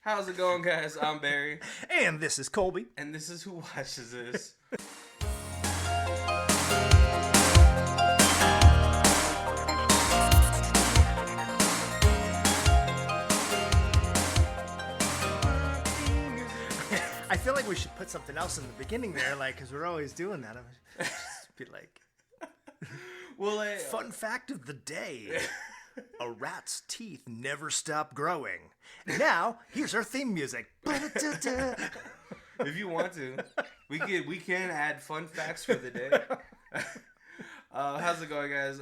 How's it going, guys? I'm Barry. And this is Colby. And this is Who Watches This? I feel like we should put something else in the beginning there, like, because we're always doing that. Just be like, well, fun fact of the day. A rat's teeth never stop growing. Now, here's our theme music. If you want to, we can add fun facts for the day. How's it going, guys?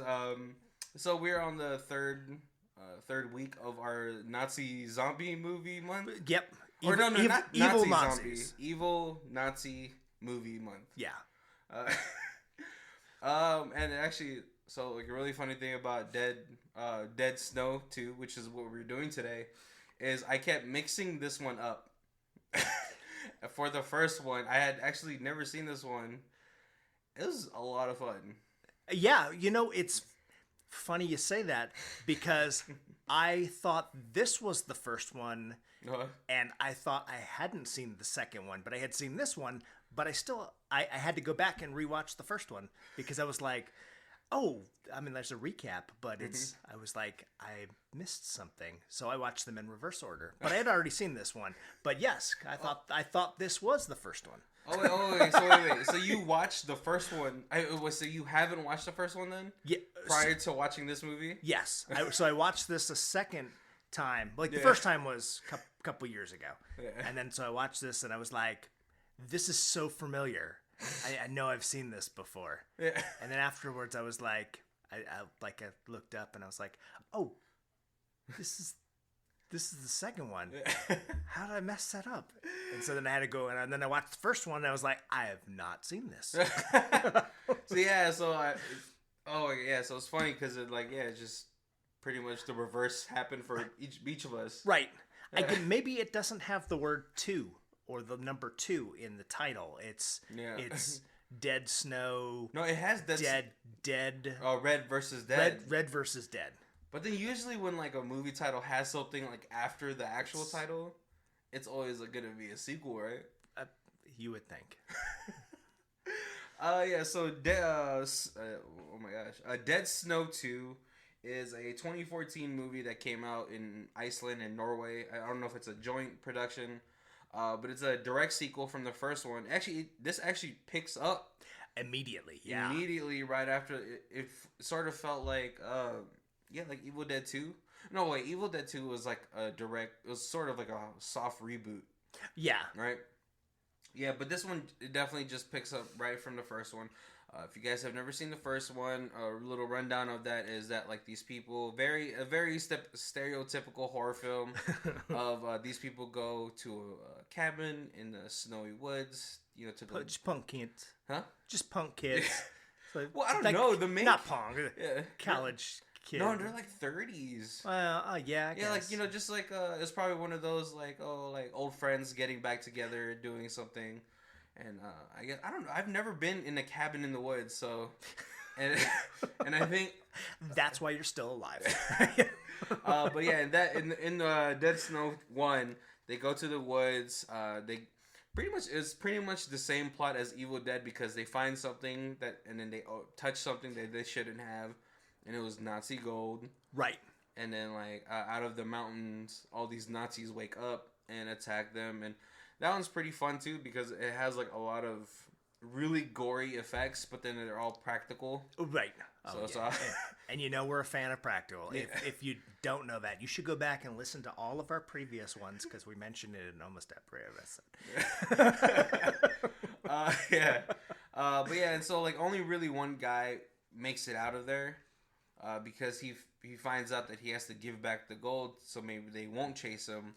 So we're on the third week of our Nazi zombie movie month. Yep. Not evil Nazi Nazis. zombie. Evil Nazi movie month. Yeah. And actually, so like a really funny thing about Dead Snow 2, which is what we're doing today, is I kept mixing this one up. For the first one, I had actually never seen this one. It was a lot of fun. Yeah, it's funny you say that because I thought this was the first one, and I thought I hadn't seen the second one, but I had seen this one, but I had to go back and rewatch the first one because I was like, oh, I mean, there's a recap, but I was like, I missed something. So I watched them in reverse order. But I had already seen this one. But yes, I thought this was the first one. Wait. So you watched the first one. So you haven't watched the first one then? Yeah. Prior to watching this movie? Yes. So I watched this a second time. Like, the first time was a couple years ago. Yeah. And then so I watched this and I was like, this is so familiar. I know I've seen this before. Yeah. And then afterwards I was like, I looked up and I was like, oh, this is the second one. How did I mess that up? And so then I had to go and then I watched the first one and I was like, I have not seen this. So it's funny because it's just pretty much the reverse happened for each of us. Right. Maybe it doesn't have the word two or the number 2 in the title. It's Dead Snow. No, it has Dead. Oh, Red versus Dead. Red versus Dead. But then usually when like a movie title has something like after the actual title, it's always gonna be a sequel, right? You would think. So oh my gosh, Dead Snow 2 is a 2014 movie that came out in Iceland and Norway. I don't know if it's a joint production. But it's a direct sequel from the first one. Actually, this actually picks up immediately. Yeah, immediately right after. It sort of felt like, like Evil Dead 2. No, wait, Evil Dead 2 was like a direct. It was sort of like a soft reboot. Yeah. Right. Yeah, but this one it definitely just picks up right from the first one. If you guys have never seen the first one, a little rundown of that is that like these people, a very stereotypical horror film of these people go to a cabin in the snowy woods, to go. Just punk kids, huh? Just punk kids. Well, I don't know not punk, college kids. No, they're like 30s. Well, yeah, I guess. Just like it's probably one of those like old friends getting back together doing something. And I don't know. I've never been in a cabin in the woods, so and I think that's why you're still alive. But yeah, in the Dead Snow 1, they go to the woods. It's pretty much the same plot as Evil Dead because they find something and then they touch something that they shouldn't have, and it was Nazi gold. Right. And then out of the mountains, all these Nazis wake up and attack them, and that one's pretty fun too because it has a lot of really gory effects, but then they're all practical. Right. And we're a fan of practical. Yeah. If you don't know that, you should go back and listen to all of our previous ones because we mentioned it in almost every episode. But yeah, and so only really one guy makes it out of there because he finds out that he has to give back the gold, so maybe they won't chase him.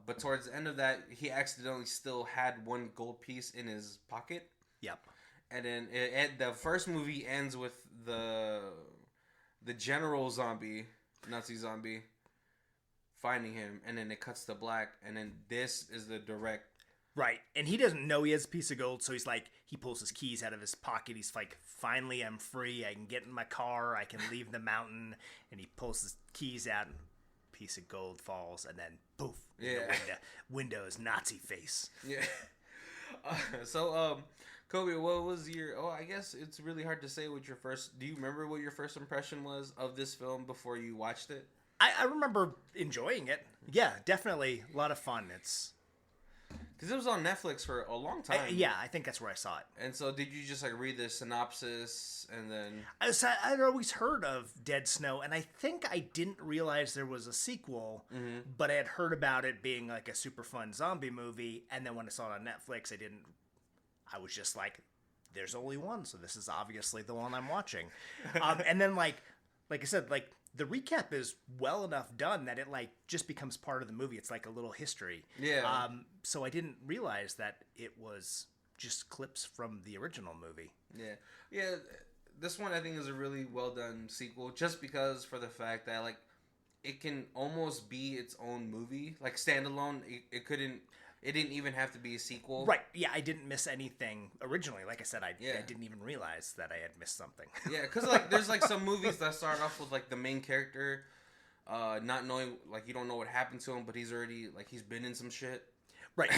But towards the end of that, he accidentally still had one gold piece in his pocket. Yep. And then the first movie ends with the general zombie, Nazi zombie, finding him, and then it cuts to black, and then this is the direct. Right, and he doesn't know he has a piece of gold, so he pulls his keys out of his pocket. He's like, finally, I'm free. I can get in my car. I can leave the mountain. And he pulls his keys out, and a piece of gold falls, and then poof. Yeah. Windows Nazi face. Yeah. So, Kobe, what was your? Oh, I guess it's really hard to say what your first. Do you remember what your first impression was of this film before you watched it? I remember enjoying it. Yeah, definitely a lot of fun. It's because it was on Netflix for a long time. Yeah, I think that's where I saw it. And so, did you just like read the synopsis and then? I'd always heard of Dead Snow, and I think I didn't realize there was a sequel, but I had heard about it being like a super fun zombie movie, and then when I saw it on Netflix, I was just like, there's only one, so this is obviously the one I'm watching. And then like I said, like the recap is well enough done that it like just becomes part of the movie. It's like a little history. Yeah. So I didn't realize that it was just clips from the original movie. Yeah. Yeah. This one I think is a really well done sequel, just because for the fact that like it can almost be its own movie, like standalone. It didn't even have to be a sequel. Right. Yeah, I didn't miss anything originally. Like I said, I didn't even realize that I had missed something. Yeah, because like there's like some movies that start off with like the main character not knowing, like you don't know what happened to him, but he's already like he's been in some shit. Right.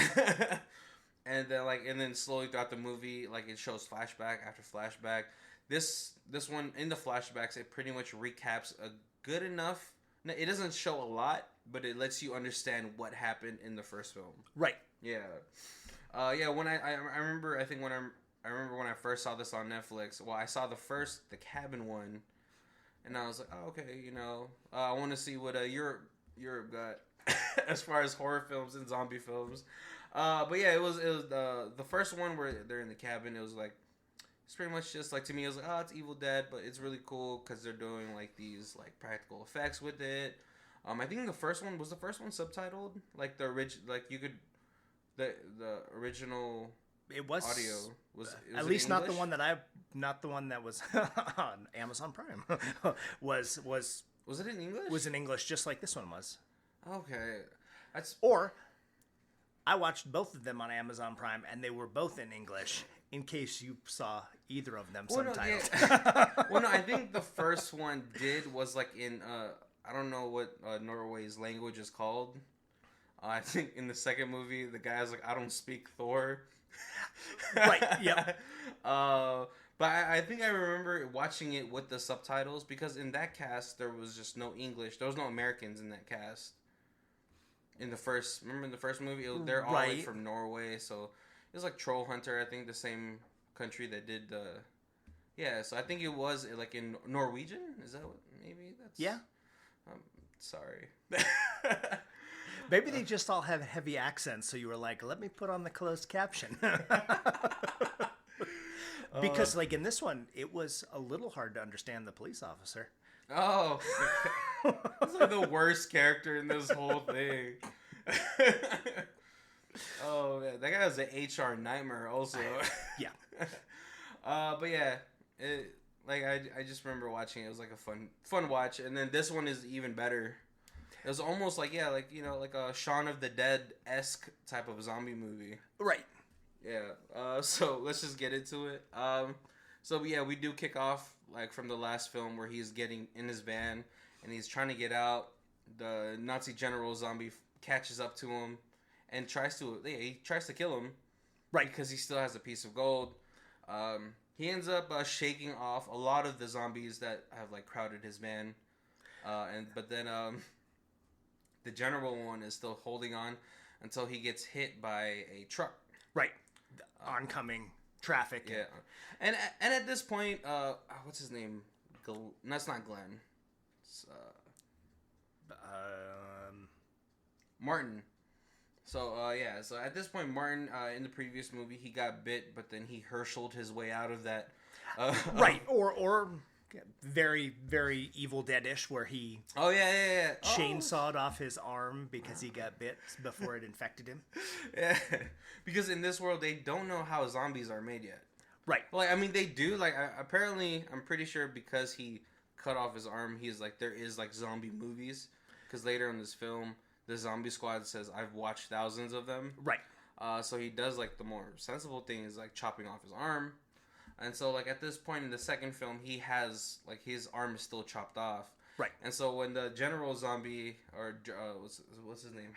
And then slowly throughout the movie, like it shows flashback after flashback. This one in the flashbacks, it pretty much recaps a good enough. It doesn't show a lot, but it lets you understand what happened in the first film. Right. Yeah. Yeah. When I remember, I think I remember when I first saw this on Netflix. Well, I saw the cabin one, and I was like, oh, okay, I want to see what Europe got as far as horror films and zombie films. But yeah, it was the first one where they're in the cabin. It was like. It's pretty much just like, to me, it was like, oh, it's Evil Dead, but it's really cool because they're doing like these like practical effects with it. I think the first one subtitled, like the original. It was audio was at least not the one that was on Amazon Prime. was it in English? Was in English, just like this one was. Okay, or I watched both of them on Amazon Prime, and they were both in English. In case you saw either of them subtitled. Well, no, I think the first one was like in I don't know what Norway's language is called. I think in the second movie, the guy's like, I don't speak Thor. Right. Yep. But I think I remember watching it with the subtitles because in that cast there was just no English. There was no Americans in that cast. In the first movie, they're all like from Norway, so. It was like Troll Hunter, I think, the same country that did the... Yeah, so I think it was like in Norwegian? Is that what... Maybe that's... Yeah. Sorry. Maybe they just all have heavy accents, so you were like, let me put on the closed caption. Because, like, in this one, it was a little hard to understand the police officer. Oh. That's like the worst character in this whole thing. Oh, yeah, that guy was an HR nightmare also. Yeah. But yeah, I just remember watching it. It was like a fun watch. And then this one is even better. It was almost like, like a Shaun of the Dead-esque type of zombie movie. Right. Yeah. So let's just get into it. So yeah, we do kick off like from the last film where he's getting in his van and he's trying to get out. The Nazi general zombie catches up to him. And tries to kill him, right? Because he still has a piece of gold. He ends up shaking off a lot of the zombies that have like crowded his van, but then the general one is still holding on until he gets hit by a truck. Right, oncoming traffic. Yeah, and at this point, what's his name? That's not Glenn. It's, Martin. So, so at this point, Martin, in the previous movie, he got bit, but then he Herscheled his way out of that. Right, or very, very Evil Dead-ish, where he chainsawed off his arm because he got bit before it infected him. Yeah, because in this world, they don't know how zombies are made yet. Right. Like, I mean, they do. Like, apparently, I'm pretty sure because he cut off his arm, he's like, there is, like, zombie movies. Because later in this film... The zombie squad says, I've watched thousands of them. Right. So he does, like, the more sensible thing is, like, chopping off his arm. And so, like, at this point in the second film, he has, like, his arm is still chopped off. Right. And so when the General Zombie, or what's his name?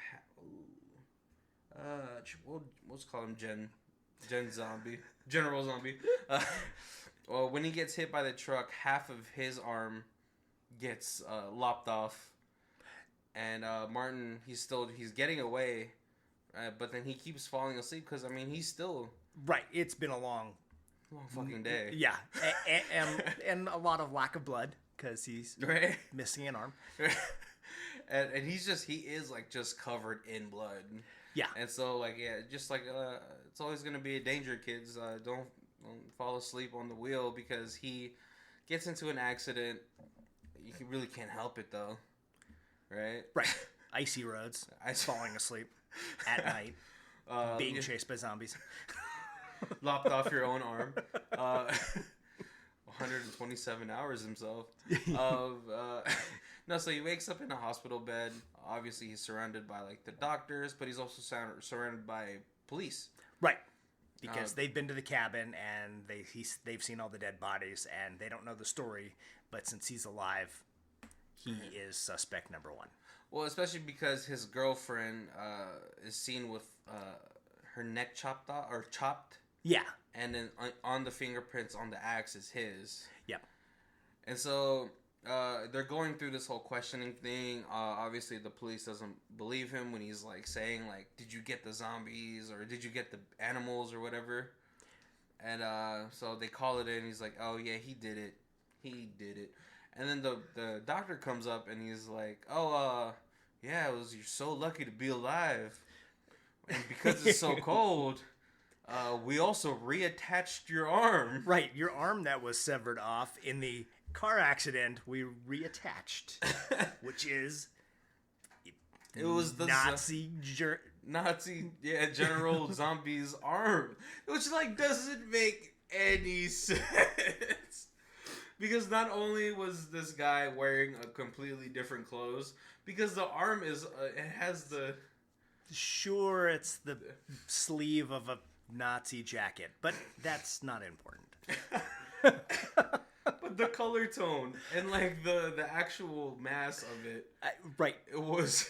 We'll just call him Gen Zombie. General Zombie. Well, when he gets hit by the truck, half of his arm gets lopped off. And Martin, he's getting away. But then he keeps falling asleep because, I mean, he's still... Right. It's been a long fucking day. Yeah. And a lot of lack of blood because he's missing an arm. And he is, like, just covered in blood. Yeah. And so, like, yeah, just like, it's always going to be a danger, kids. Don't fall asleep on the wheel because he gets into an accident. You really can't help it, though. Right? Right. Icy roads. Falling asleep at night. Being chased by zombies. Lopped off your own arm. 127 hours himself. No, so he wakes up in a hospital bed. Obviously, he's surrounded by, like, the doctors, but he's also surrounded by police. Right. Because they've been to the cabin, and they've seen all the dead bodies, and they don't know the story, but since he's alive, he is suspect number one. Well, especially because his girlfriend is seen with her neck chopped off, or chopped. Yeah. And then on the fingerprints on the axe is his. Yep. And so they're going through this whole questioning thing. Obviously, the police doesn't believe him when he's like saying, like, did you get the zombies or did you get the animals or whatever? And so they call it in. He's like, oh, yeah, he did it. He did it. And then the doctor comes up and he's like, oh, yeah, you're so lucky to be alive. And because it's so cold... we also reattached your arm. Right, your arm that was severed off in the car accident, we reattached, which is it was the Nazi General Zombie's arm, which like doesn't make any sense. Because not only was this guy wearing a completely different clothes, because the arm is it has the sure it's the sleeve of a Nazi jacket, but that's not important. But the color tone and like the actual mass of it, right? It was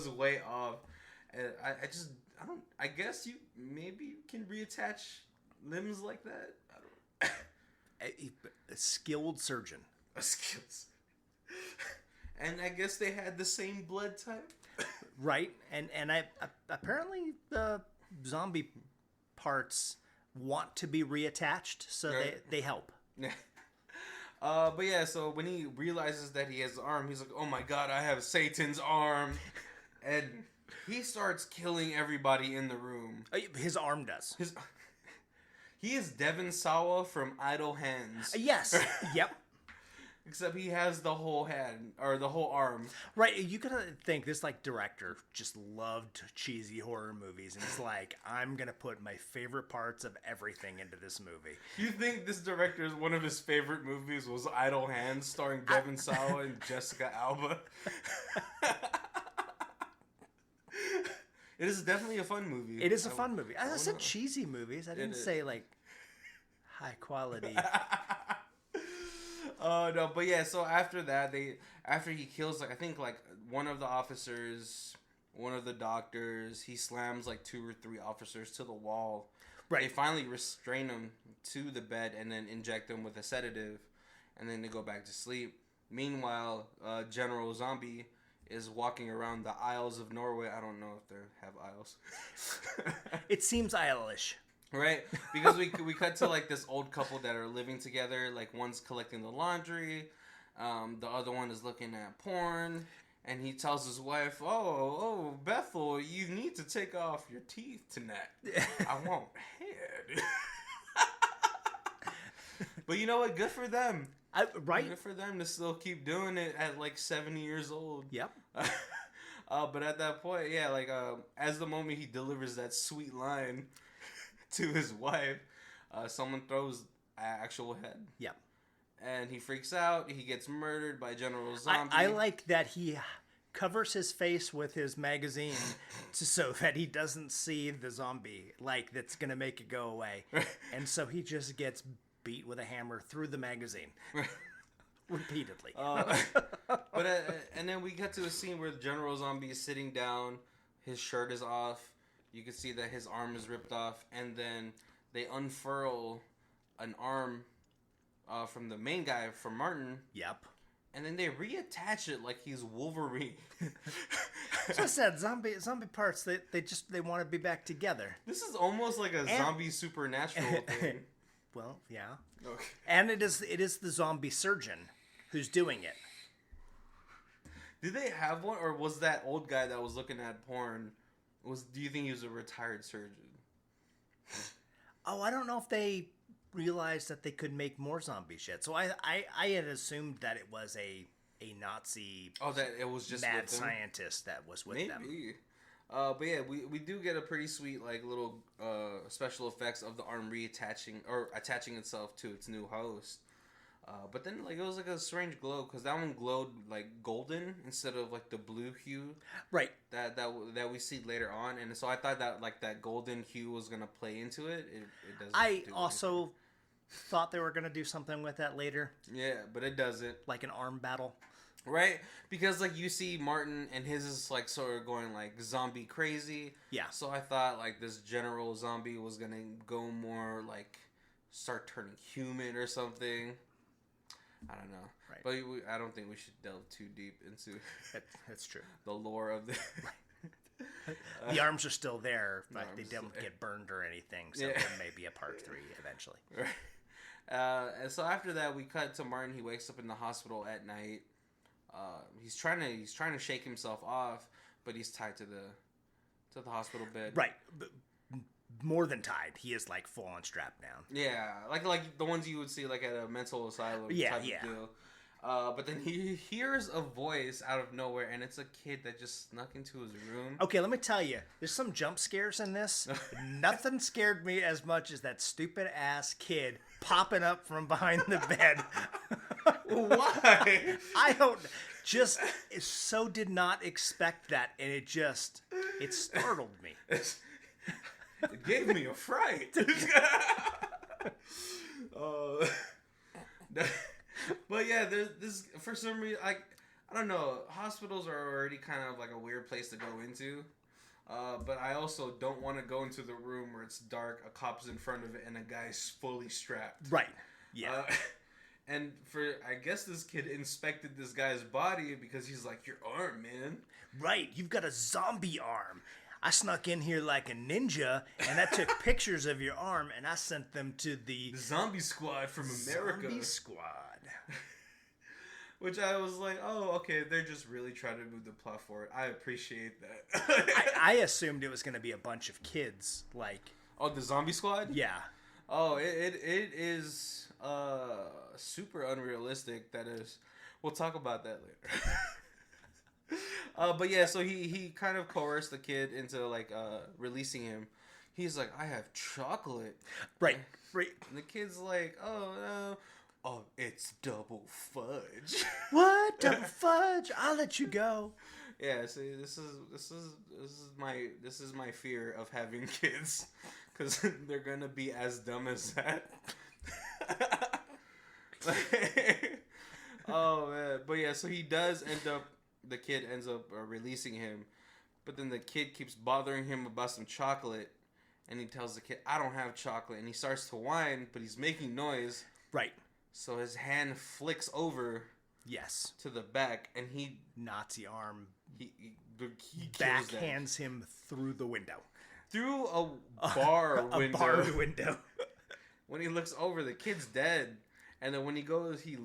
way off, and I guess you can reattach limbs like that. I don't. A skilled surgeon. A skilled. And I guess they had the same blood type. Right, and I apparently the zombie parts want to be reattached, so they help. But yeah, so when he realizes that he has the arm, he's like, oh my god, I have Satan's arm. And he starts killing everybody in the room. His arm does. He is Devon Sawa from Idle Hands. Yes, yep. Except he has the whole hand, or the whole arm. Right, you gotta think, this, like, director just loved cheesy horror movies, and it's like, I'm gonna put my favorite parts of everything into this movie. You think this director's one of his favorite movies was Idle Hands, starring Devon Sawa and Jessica Alba? It is definitely a fun movie. It is a fun movie. I said cheesy movies. I didn't say, like, high quality. No, but yeah, so after that, after he kills, like, I think, like, one of the officers, one of the doctors, he slams, like, 2 or 3 officers to the wall. Right. They finally restrain him to the bed and then inject him with a sedative, and then they go back to sleep. Meanwhile, General Zombie is walking around the Isles of Norway. I don't know if they have isles. It seems Isle-ish. Right? Because we cut to, like, this old couple that are living together. Like, one's collecting the laundry. The other one is looking at porn. And he tells his wife, oh, Bethel, you need to take off your teeth tonight. I want head. But you know what? Good for them. Right? Good for them to still keep doing it at, like, 70 years old. Yep. But at that point, yeah, like, as the moment he delivers that sweet line to his wife, someone throws an actual head. Yep. And he freaks out. He gets murdered by General Zombie. I like that he covers his face with his magazine so that he doesn't see the zombie, like, that's going to make it go away. And so he just gets beat with a hammer through the magazine. repeatedly. And then we got to a scene where the General Zombie is sitting down, his shirt is off, you can see that his arm is ripped off, and then they unfurl an arm from the main guy, from Martin. Yep. And then they reattach it like he's Wolverine. So I said, zombie parts. They want to be back together. This is almost like a zombie supernatural thing. Well, yeah. Okay. And it is the zombie surgeon who's doing it. Did they have one, or was that old guy that was looking at porn? Do you think he was a retired surgeon? Oh, I don't know if they realized that they could make more zombie shit. So I had assumed that it was a Nazi that it was just mad with them? Scientist that was with them. But yeah, we do get a pretty sweet like little special effects of the arm reattaching or attaching itself to its new host. But then like it was like a strange glow because that one glowed like golden instead of like the blue hue, right? That we see later on, and so I thought that like that golden hue was gonna play into it. It doesn't. I also thought they were gonna do something with that later. Yeah, but it doesn't. Like an arm battle, right? Because like you see Martin and his is like sort of going like zombie crazy. Yeah. So I thought like this General Zombie was gonna go more like start turning human or something. I don't know, right. But I don't think we should delve too deep into that's true. The lore of the. The arms are still there, but they don't get burned or anything. So there may be a part 3 eventually. Right. And so after that, we cut to Martin. He wakes up in the hospital at night. He's trying to shake himself off, but he's tied to the hospital bed. Right. More than tied. He is like full on strapped down. Yeah, like the ones you would see like at a mental asylum type of deal. But then he hears a voice out of nowhere, and it's a kid that just snuck into his room. Okay, let me tell you, there's some jump scares in this. Nothing scared me as much as that stupid ass kid popping up from behind the bed. Why? I don't. Just so did not expect that, and it startled me. It gave me a fright. But yeah, there's this for some reason. I don't know. Hospitals are already kind of like a weird place to go into. But I also don't want to go into the room where it's dark, a cop's in front of it, and a guy's fully strapped. Right. Yeah. And I guess this kid inspected this guy's body because he's like, your arm, man. Right. You've got a zombie arm. I snuck in here like a ninja, and I took pictures of your arm, and I sent them to the Zombie Squad from America. Zombie Squad. Which I was like, oh, okay, they're just really trying to move the plot forward. I appreciate that. I assumed it was going to be a bunch of kids, like... Oh, the Zombie Squad? Yeah. Oh, it is super unrealistic. That is. We'll talk about that later. But yeah, so he kind of coerced the kid into like releasing him. He's like, I have chocolate. Right. And the kid's like, oh no. Oh, it's double fudge. What? Double fudge? I'll let you go. Yeah, see, this is my fear of having kids, because they're gonna be as dumb as that. Oh man, but yeah, so he does end up. The kid ends up releasing him, but then the kid keeps bothering him about some chocolate, and he tells the kid, "I don't have chocolate," and he starts to whine, but he's making noise. Right. So his hand flicks over. Yes. To the back, and he Nazi arm. He backhands him through the window. Through a bar window. A bar window. When he looks over, the kid's dead. And then when he goes, he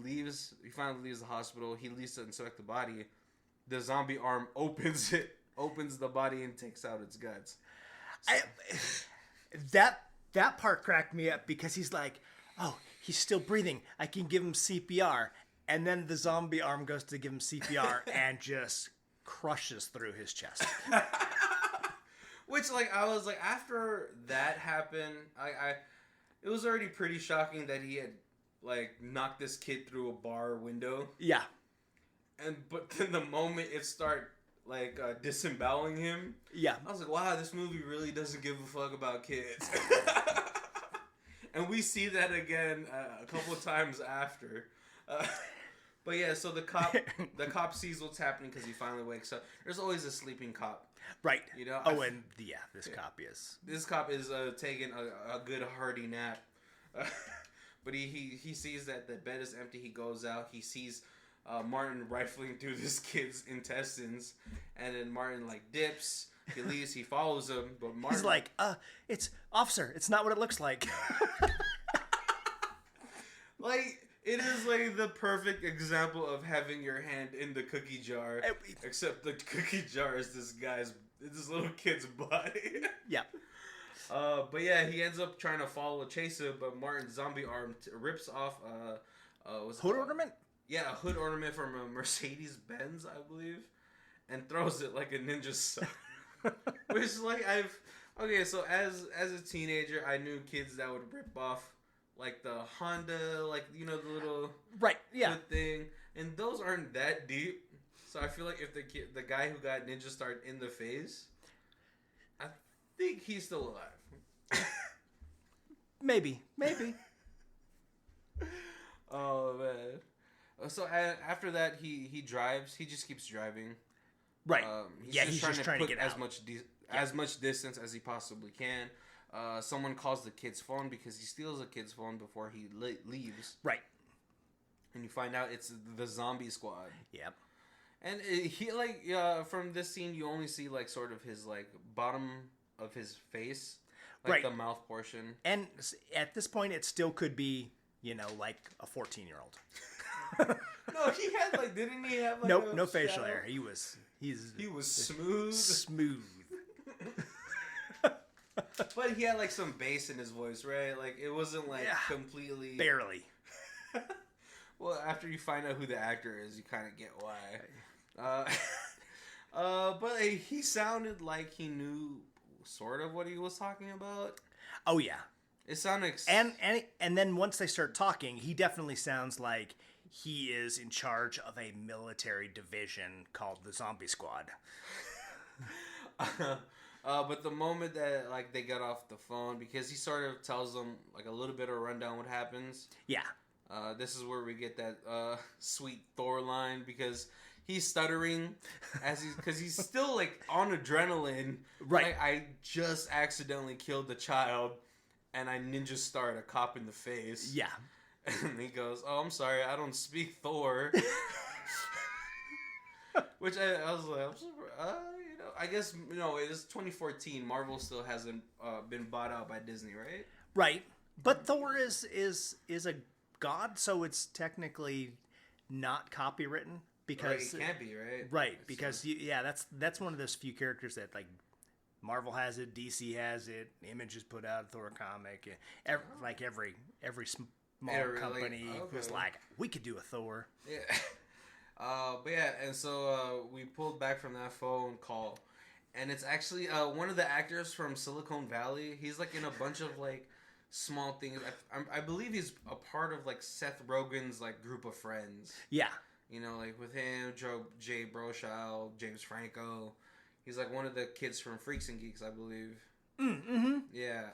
finally leaves the hospital. He leaves to inspect the body. The zombie arm opens the body, and takes out its guts. So. That part cracked me up because he's like, oh, he's still breathing. I can give him CPR. And then the zombie arm goes to give him CPR and just crushes through his chest. Which, like, I was like, after that happened, it was already pretty shocking that he had, like, knocked this kid through a bar window. Yeah. But then the moment it started, like, disemboweling him, yeah, I was like, wow, this movie really doesn't give a fuck about kids. And we see that again a couple of times after. But yeah, so the cop sees what's happening because he finally wakes up. There's always a sleeping cop. Right. You know. This cop is. This cop is taking a good hearty nap. But he sees that the bed is empty. He goes out. He sees Martin rifling through this kid's intestines, and then Martin like dips. He leaves. He follows him, but Martin. He's like, it's officer. It's not what it looks like. Like, it is like the perfect example of having your hand in the cookie jar, except the cookie jar is this little kid's body. Yeah. But yeah, he ends up trying to follow chase him, but Martin's zombie arm rips off hood ornament. Yeah, a hood ornament from a Mercedes Benz, I believe, and throws it like a ninja star. Which like so as a teenager, I knew kids that would rip off like the Honda, like the little hood thing, and those aren't that deep. So I feel like if the guy who got ninja starred in the face, I think he's still alive. Maybe. Oh man. So after that, he drives. He just keeps driving. Right. He's just trying to get out. as much distance as he possibly can. Someone calls the kid's phone because he steals the kid's phone before he leaves. Right. And you find out it's the zombie squad. Yep. And he from this scene you only see like sort of his like bottom of his face, like the mouth portion. And at this point, it still could be like a 14-year-old. No, he had like didn't he have like no facial hair. He was smooth. Smooth. But he had like some bass in his voice, right? Like it wasn't like completely barely. Well, after you find out who the actor is, you kind of get why. But he sounded like he knew sort of what he was talking about. Oh yeah, it sounded and then once they start talking, he definitely sounds like he is in charge of a military division called the Zombie Squad. But the moment that like they get off the phone, because he sort of tells them like a little bit of a rundown what happens. Yeah. This is where we get that sweet Thor line because he's stuttering because he's still like on adrenaline. Right. Like, I just accidentally killed the child, and I ninja starred a cop in the face. Yeah. And he goes, "Oh, I'm sorry, I don't speak Thor." Which I was like, I guess it is 2014. Marvel still hasn't been bought out by Disney, right? Right. But Thor is a god, so it's technically not copywritten because it can't be, right? Right, because that's one of those few characters that like Marvel has it, DC has it, Image has put out a Thor comic, every small company was like, we could do a Thor. Yeah. But yeah, and so we pulled back from that phone call, and it's actually one of the actors from Silicon Valley. He's like in a bunch of like small things. I believe he's a part of like Seth Rogen's like group of friends. Yeah. Like with him, Jay Baruchel, James Franco. He's like one of the kids from Freaks and Geeks, I believe. Mm-hmm. Yeah.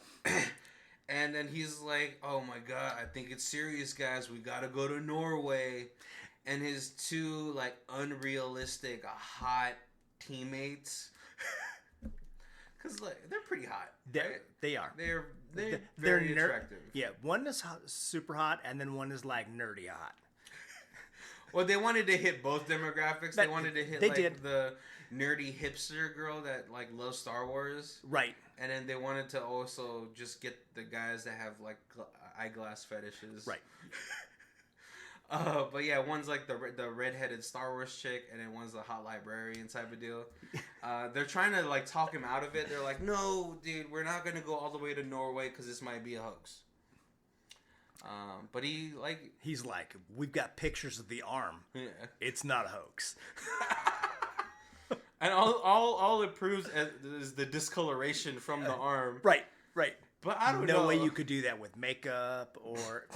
And then he's like, "Oh my god, I think it's serious, guys. We gotta go to Norway." And his two like unrealistic hot teammates, because like they're pretty hot. They are. They're very attractive. Yeah, one is super hot, and then one is like nerdy hot. Well, they wanted to hit both demographics. They wanted to hit the nerdy hipster girl that like loves Star Wars, right? And then they wanted to also just get the guys that have like eyeglass fetishes, right? But yeah, one's like the redheaded Star Wars chick, and then one's the hot librarian type of deal. They're trying to like talk him out of it. They're like, "No, dude, we're not gonna go all the way to Norway because this might be a hoax." But he's like, "We've got pictures of the arm. Yeah, it's not a hoax." And all it proves is the discoloration from the arm. Right. But I don't know. No way you could do that with makeup or.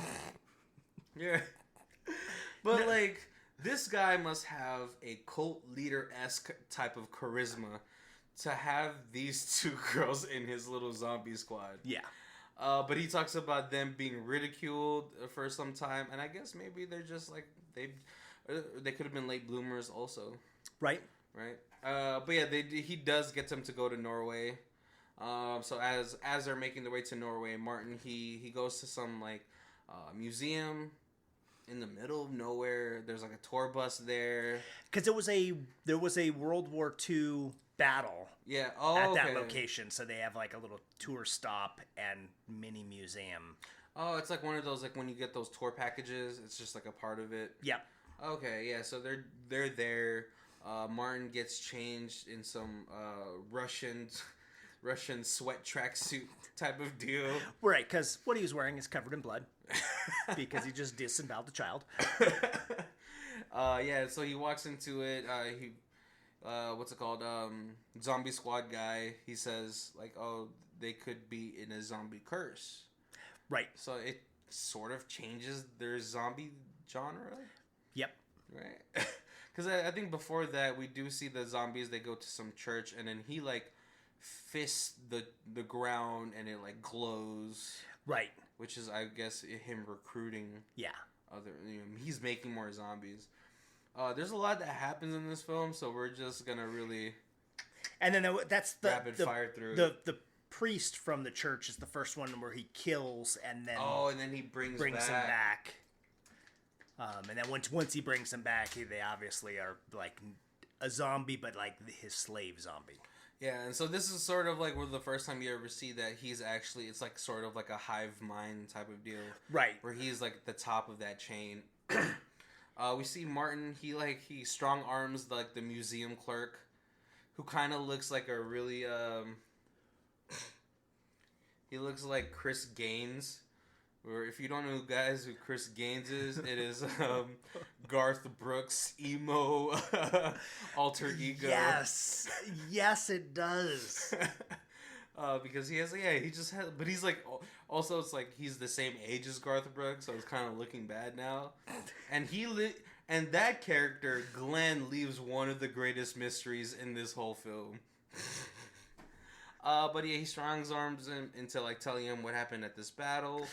Yeah. But like this guy must have a cult leader-esque type of charisma to have these two girls in his little zombie squad. Yeah. But he talks about them being ridiculed for some time, and I guess maybe they're just like They could have been late bloomers also. Right. Right. But yeah, he does get them to go to Norway. So as they're making their way to Norway, Martin he goes to some like museum in the middle of nowhere. There's like a tour bus there because there was a World War II battle. Yeah. At that location, so they have like a little tour stop and mini museum. Oh, it's like one of those like when you get those tour packages. It's just like a part of it. Yep. Okay. Yeah. So they're there. Martin gets changed in some Russian sweat tracksuit type of deal. Right, because what he was wearing is covered in blood. Because he just disemboweled the child. Yeah, so he walks into it. What's it called? Zombie squad guy. He says, like, oh, they could be in a zombie curse. Right. So it sort of changes their zombie genre. Yep. Right. Because I think before that, we do see the zombies. They go to some church, and then he like fists the ground, and it like glows. Right. Which is, I guess, him recruiting. Yeah. He's making more zombies. There's a lot that happens in this film, so we're just gonna really. And then that's the rapid fire through the priest from the church is the first one where he kills, and then and then he brings him back. And then once he brings him back, they obviously are like a zombie, but like his slave zombie. Yeah, and so this is sort of like the first time you ever see that he's actually, it's like sort of like a hive mind type of deal. Right. Where he's like the top of that chain. We see Martin, he strong arms like the museum clerk, who kind of looks like a really, he looks like Chris Gaines. Or if you don't know who Chris Gaines is, it is Garth Brooks' emo alter ego. Yes, it does. Because he just has, but he's like, also it's like he's the same age as Garth Brooks, so it's kind of looking bad now. And and that character, Glenn, leaves one of the greatest mysteries in this whole film. But yeah, he strong arms him into like telling him what happened at this battle.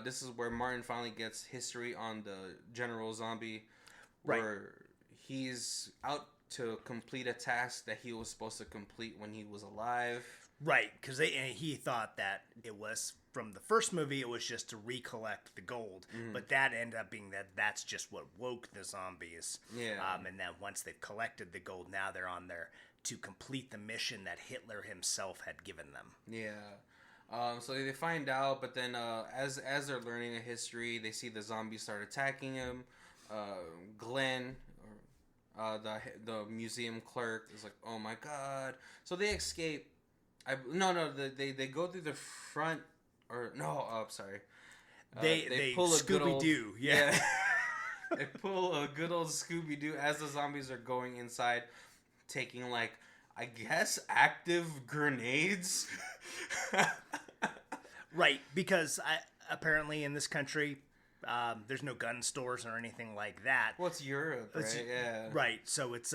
This is where Martin finally gets history on the General Zombie, where he's out to complete a task that he was supposed to complete when he was alive. Right, because he thought that it was, from the first movie, it was just to recollect the gold. Mm-hmm. But that ended up being that's just what woke the zombies. Yeah. And then once they've collected the gold, now they're on there to complete the mission that Hitler himself had given them. Yeah. So they find out, but then as they're learning a history, they see the zombies start attacking him. Glenn, the museum clerk, is like, "Oh my god!" So they escape. They go through the front, or no, sorry. They pull a Scooby-Doo, yeah. They pull a good old Scooby-Doo as the zombies are going inside, taking like, I guess, active grenades. Right, because apparently in this country, there's no gun stores or anything like that. Well, it's Europe, right? Yeah. Right, so it's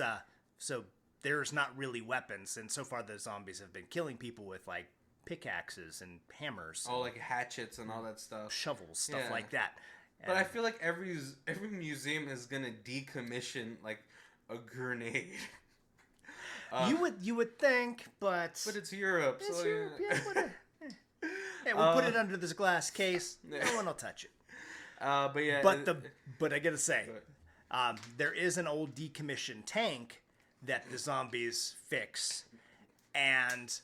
so there's not really weapons, and so far the zombies have been killing people with like pickaxes and hammers. Oh, like hatchets and all that stuff. Shovels, stuff like that. But I feel like every museum is gonna decommission like a grenade. You would think, but it's Europe. It's so Europe, yeah, we'll put it under this glass case. No one will touch it. But yeah. But I gotta say, there is an old decommissioned tank that the zombies fix, and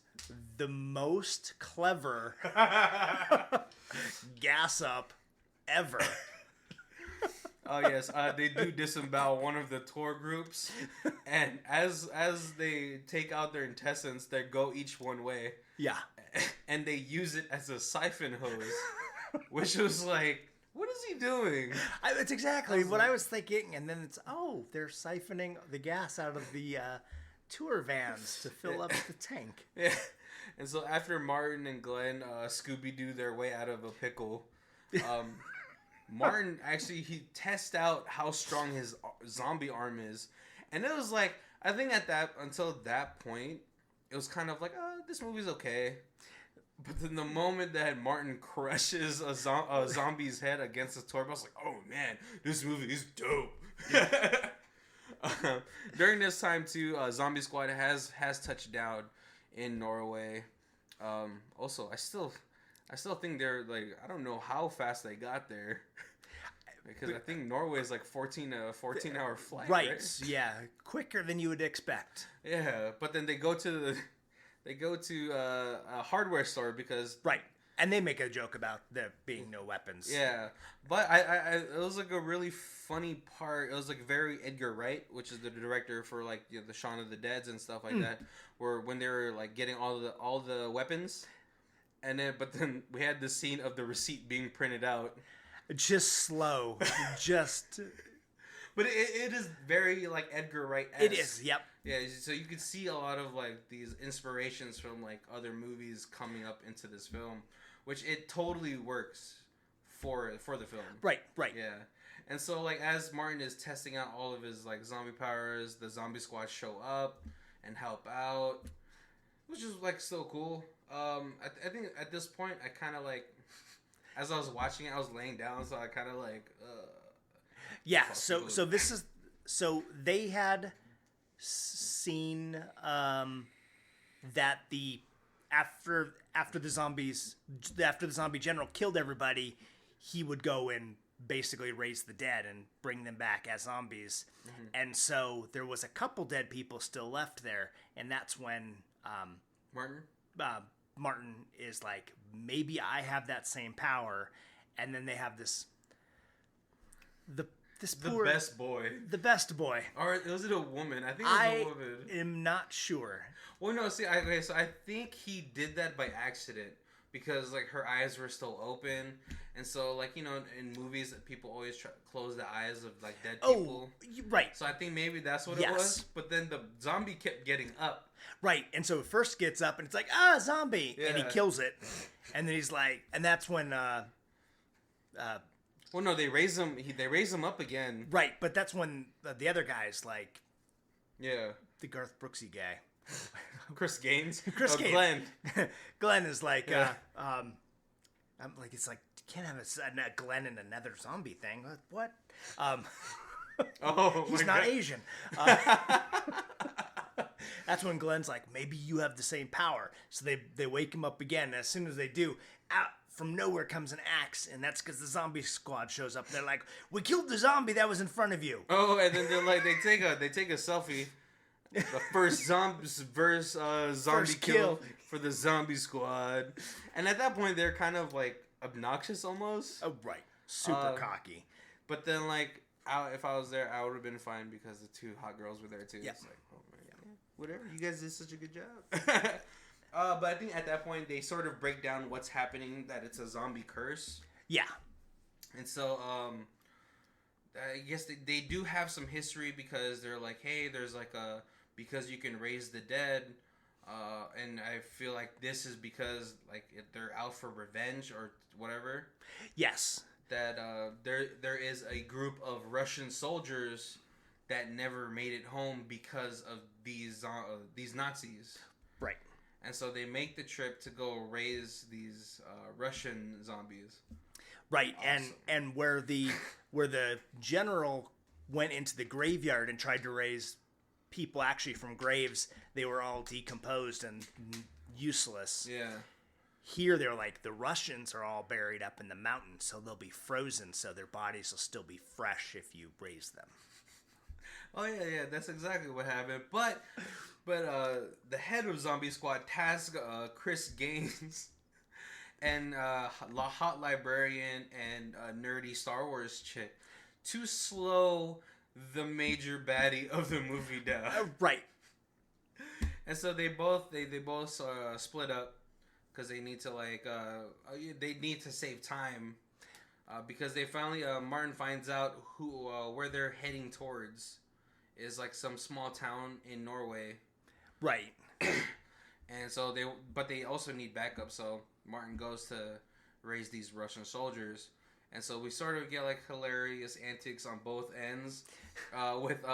the most clever gas up ever. Oh yes, they do disembowel one of the tour groups, and as they take out their intestines, they go each one way. Yeah, and they use it as a siphon hose, which was like, what is he doing? That's exactly what I was thinking. And then they're siphoning the gas out of the tour vans to fill up the tank. Yeah, and so after Martin and Glenn Scooby-Doo their way out of a pickle. Martin actually, he tests out how strong his zombie arm is, and it was like, I think until that point, it was kind of like, this movie's okay. But then the moment that Martin crushes a zombie's head against the tour bus, like, oh man, this movie is dope. During this time too, Zombie Squad has touched down in Norway. Also, I still think they're like, I don't know how fast they got there. Because I think Norway is like 14-hour flight, right? Yeah, quicker than you would expect. Yeah, but then they go to a hardware store because right, and they make a joke about there being no weapons. Yeah, but I it was like a really funny part. It was like very Edgar Wright, which is the director for like the Shaun of the Deads and stuff like that, where when they were like getting all the weapons, and then we had the scene of the receipt being printed out. Just slow, just. But it is very like Edgar Wright-esque. It is, yep. Yeah, so you could see a lot of like these inspirations from like other movies coming up into this film, which it totally works for the film. Right. Yeah, and so like as Martin is testing out all of his like zombie powers, the zombie squad show up and help out, which is like so cool. I think at this point I kind of like. As I was watching it, I was laying down, so I kind of like. Yeah. So they had seen that after the zombie general killed everybody, he would go and basically raise the dead and bring them back as zombies, and so there was a couple dead people still left there, and that's when Martin is like, maybe I have that same power, and then they have the best boy. Or was it a woman? I think it was a woman. I am not sure. Well, no. See, so I think he did that by accident because like her eyes were still open, and so like in movies people always close the eyes of like dead people. Right. So I think maybe that's what it was. But then the zombie kept getting up. Right, and so it first gets up, and it's like, zombie! Yeah. And he kills it. And then he's like, and that's when, well, no, they raise him up again. Right, but that's when the other guy's like... Yeah. The Garth Brooksy guy. Chris Gaines? Gaines. Glenn. Glenn is like, I'm like, it's like, you can't have a Glenn in another zombie thing. What? He's not God. Asian. That's when Glenn's like, maybe you have the same power. So they wake him up again. And as soon as they do, out from nowhere comes an axe. And that's because the zombie squad shows up. They're like, we killed the zombie that was in front of you. Oh, and then they're like, they take a selfie. The first zombie kill for the zombie squad. And at that point, they're kind of like obnoxious almost. Oh, right. Super cocky. But then like, if I was there, I would have been fine because the two hot girls were there too. Yeah. It's like, oh man, whatever. You guys did such a good job. But I think at that point they sort of break down what's happening, that it's a zombie curse. Yeah. And so I guess they do have some history because they're like, hey, there's like because you can raise the dead, and I feel like this is because like they're out for revenge or whatever. Yes. That there is a group of Russian soldiers that never made it home because of these Nazis. Right. And so they make the trip to go raise these Russian zombies. Right. Awesome. And where the general went into the graveyard and tried to raise people actually from graves, they were all decomposed and useless. Yeah. Here, they're like, the Russians are all buried up in the mountains, so they'll be frozen, so their bodies will still be fresh if you raise them. Oh, yeah, that's exactly what happened. But the head of Zombie Squad tasked Chris Gaines and hot librarian and nerdy Star Wars chick to slow the major baddie of the movie down. Right. And so they both split up. Because they need to save time, because they finally Martin finds out where they're heading towards is like some small town in Norway, right? And so they also need backup. So Martin goes to raise these Russian soldiers, and so we sort of get like hilarious antics on both ends, with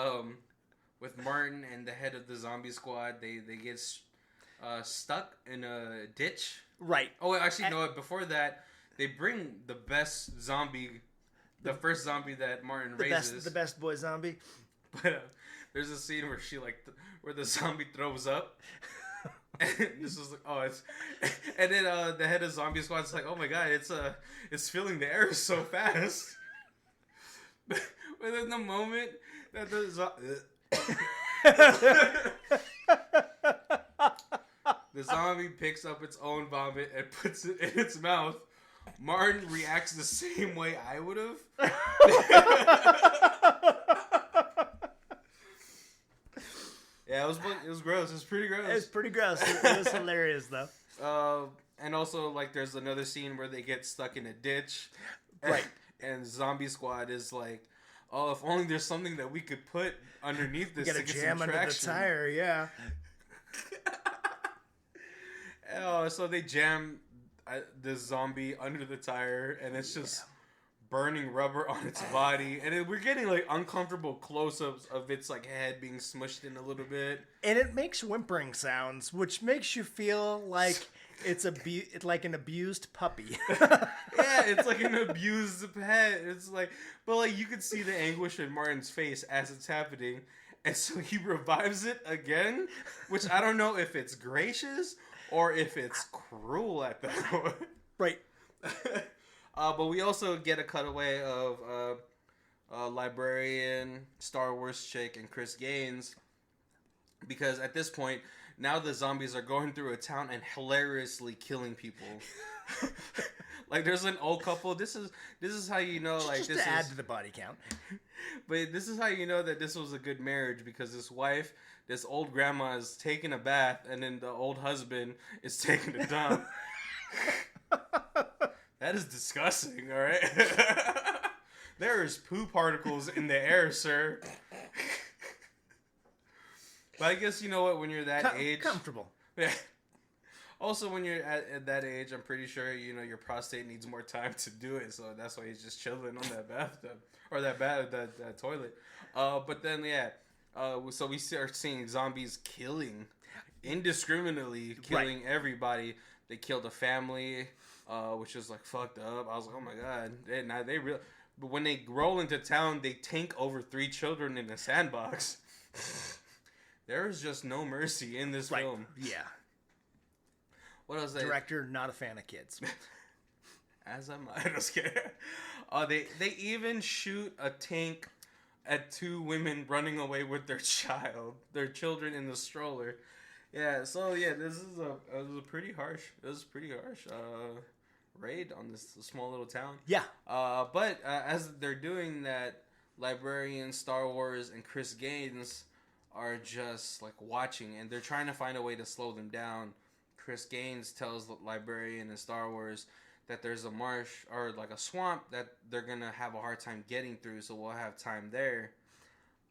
Martin and the head of the zombie squad. They get stuck in a ditch. Right. Oh, actually, no. Before that, they bring the best zombie the first zombie that Martin raises. The best boy zombie. But there's a scene where where the zombie throws up. And this was like, and then the head of zombie squad's like, oh my god, it's filling the air so fast. But in the moment that the zombie picks up its own vomit and puts it in its mouth, Martin reacts the same way I would have. Yeah, it was gross. It was pretty gross. It was pretty gross. It was hilarious though. And also like there's another scene where they get stuck in a ditch. Right. And Zombie Squad is like, oh, if only there's something that we could put underneath this. You gotta jam under the tire, yeah. Oh, so they jam this zombie under the tire, and it's just burning rubber on its body, and we're getting like uncomfortable close-ups of its like head being smushed in a little bit, and it makes whimpering sounds, which makes you feel like it's like an abused puppy. Yeah, it's like an abused pet. It's like, but like you could see the anguish in Martin's face as it's happening, and so he revives it again, which I don't know if it's gracious or if it's cruel at that point. Right. But we also get a cutaway of librarian, Star Wars chick, and Chris Gaines. Because at this point, now the zombies are going through a town and hilariously killing people. Like there's an old couple. This is how you know, like, just this to add to the body count. But this is how you know that this was a good marriage, because this old grandma is taking a bath, and then the old husband is taking a dump. That is disgusting, all right? There is poo particles in the air, sir. But I guess you know what, when you're that age... Comfortable. Yeah. Also, when you're at that age, I'm pretty sure, you know, your prostate needs more time to do it, so that's why he's just chilling on that bathtub. Or that toilet. But then, yeah. So we start seeing zombies indiscriminately killing everybody. They killed a family... which is like fucked up. I was like, oh my god. But when they roll into town, they tank over 3 children in a sandbox. There is just no mercy in this film. Yeah. What else? Director, not a fan of kids. As am I. I was kidding. They even shoot a tank at 2 women running away with their children in the stroller. Yeah, so yeah, it was pretty harsh raid on this small little town. Yeah. But as they're doing that, Librarian, Star Wars, and Chris Gaines are just like watching, and they're trying to find a way to slow them down. Chris Gaines tells the Librarian and Star Wars that there's a marsh or like a swamp that they're gonna have a hard time getting through, so we'll have time there.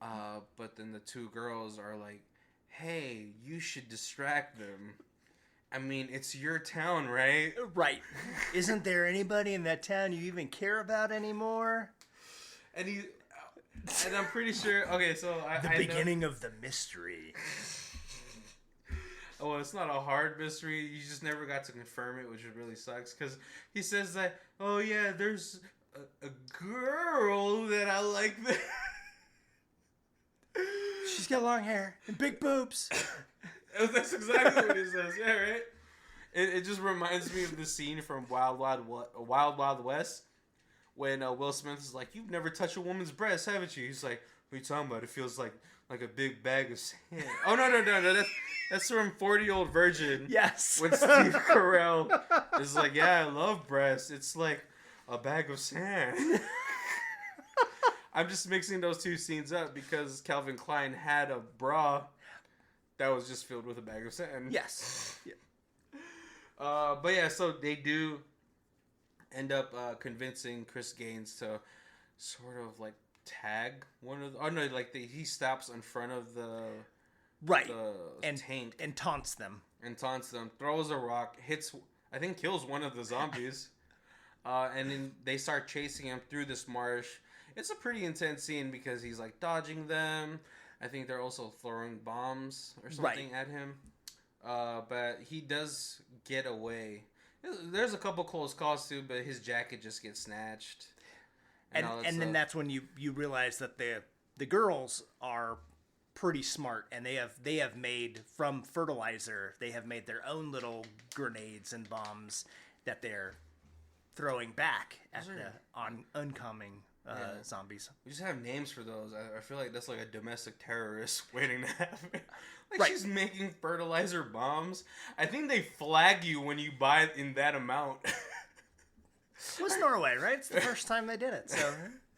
But then the 2 girls are like, hey, you should distract them. I mean, it's your town, right? Right. Isn't there anybody in that town you even care about anymore? And I'm pretty sure. Okay, so the beginning of the mystery. Oh, it's not a hard mystery. You just never got to confirm it, which really sucks. Because he says that, oh yeah, there's a girl that I like. She's got long hair and big boobs. That's exactly what he says. Yeah, right? It just reminds me of the scene from Wild Wild West when Will Smith is like, you've never touched a woman's breast, haven't you? He's like, what are you talking about? It feels like a big bag of sand. Oh, no. That's from 40-Year-Old Virgin. Yes. When Steve Carell is like, yeah, I love breasts. It's like a bag of sand. I'm just mixing those 2 scenes up because Calvin Klein had a bra that was just filled with a bag of sand. Yes. Yeah. But yeah, so they do end up convincing Chris Gaines to sort of like tag one of the... Oh no, like he stops in front of the... Right. The tank. And taunts them. Throws a rock, kills one of the zombies. And then they start chasing him through this marsh. It's a pretty intense scene because he's like dodging them. I think they're also throwing bombs or something at him. But he does get away. There's a couple close calls too, but his jacket just gets snatched. And then that's when you realize that the girls are pretty smart, and they have made from fertilizer. They have made their own little grenades and bombs that they're throwing back at the oncoming zombies. We just have names for those. I feel like that's like a domestic terrorist waiting to happen. She's making fertilizer bombs. I think they flag you when you buy it in that amount. It was Norway, right? It's the first time they did it, so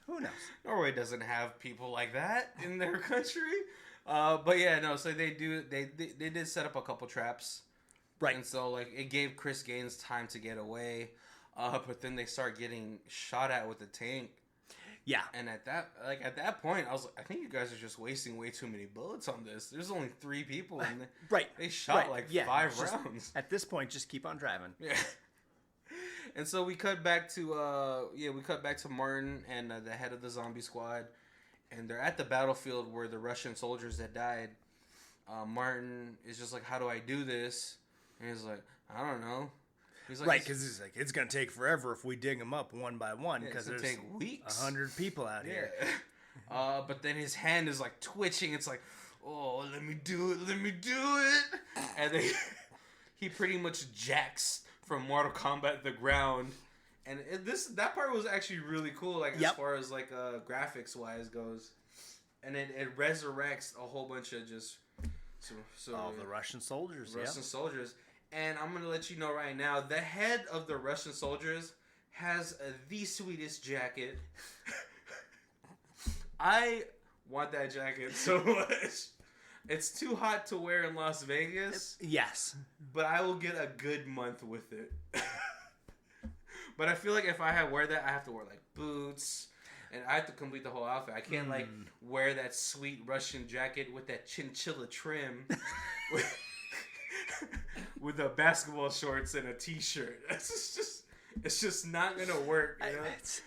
who knows? Norway doesn't have people like that in their country. But yeah, no. So they did set up a couple traps, right? And so like it gave Chris Gaines time to get away, but then they start getting shot at with a tank. Yeah. And at that point, I was like, I think you guys are just wasting way too many bullets on this. There's only 3 people, and they shot 5 rounds. At this point, just keep on driving. Yeah. And so we cut back to Martin and the head of the zombie squad, and they're at the battlefield where the Russian soldiers had died. Martin is just like, how do I do this? And he's like, I don't know. He's like, right, because he's like, it's going to take forever if we dig them up one by one, because there's take weeks. 100 people out here. But then his hand is like twitching. It's like, oh, let me do it. And he pretty much jacks from Mortal Kombat the ground. And that part was actually really cool, like as far as like graphics wise goes. And it resurrects a whole bunch of just all the Russian soldiers. Soldiers. And I'm gonna let you know right now, the head of the Russian soldiers has the sweetest jacket. I want that jacket so much. It's too hot to wear in Las Vegas. Yes. But I will get a good month with it. But I feel like if I wear that, I have to wear like boots. And I have to complete the whole outfit. I can't like wear that sweet Russian jacket with that chinchilla trim. With the basketball shorts and a t-shirt. It's just not gonna work. You know? It's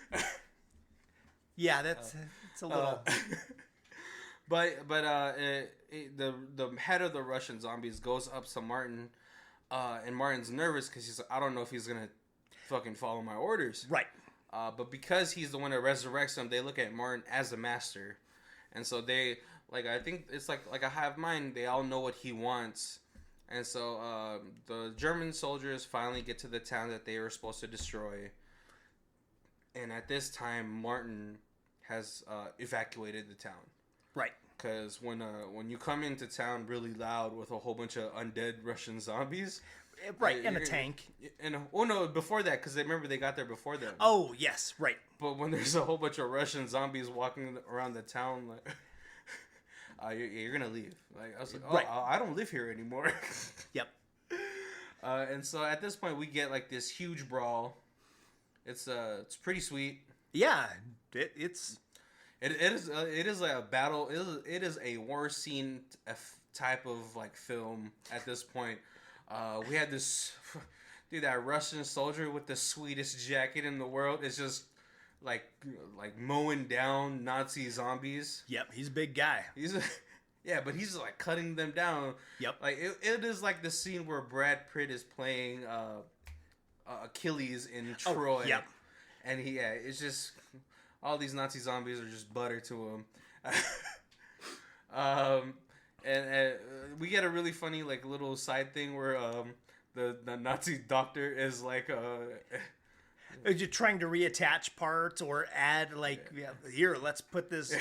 a little. But the head of the Russian zombies goes up to Martin, and Martin's nervous because he's like, I don't know if he's gonna fucking follow my orders. Right. But because he's the one that resurrects them, they look at Martin as a master, and so they I think it's like a hive mind. They all know what he wants. And so the German soldiers finally get to the town that they were supposed to destroy. And at this time, Martin has evacuated the town. Right. Because when you come into town really loud with a whole bunch of undead Russian zombies... Right, and a tank. Before that, because remember they got there before them. Oh, yes, right. But when there's a whole bunch of Russian zombies walking around the town... like. You're gonna leave. Like I was like, right. I don't live here anymore. Yep. And so at this point, we get like this huge brawl. It's pretty sweet. Yeah, it is like a battle. It is a war scene type of like film at this point. We had this that Russian soldier with the sweetest jacket in the world. It's just. Like mowing down Nazi zombies. Yep, he's a big guy. But he's like cutting them down. Yep. Like it is like the scene where Brad Pitt is playing Achilles in Troy. Yep. And it's just all these Nazi zombies are just butter to him. And we get a really funny like little side thing where the Nazi doctor is like Are you trying to reattach parts or add here? Let's put this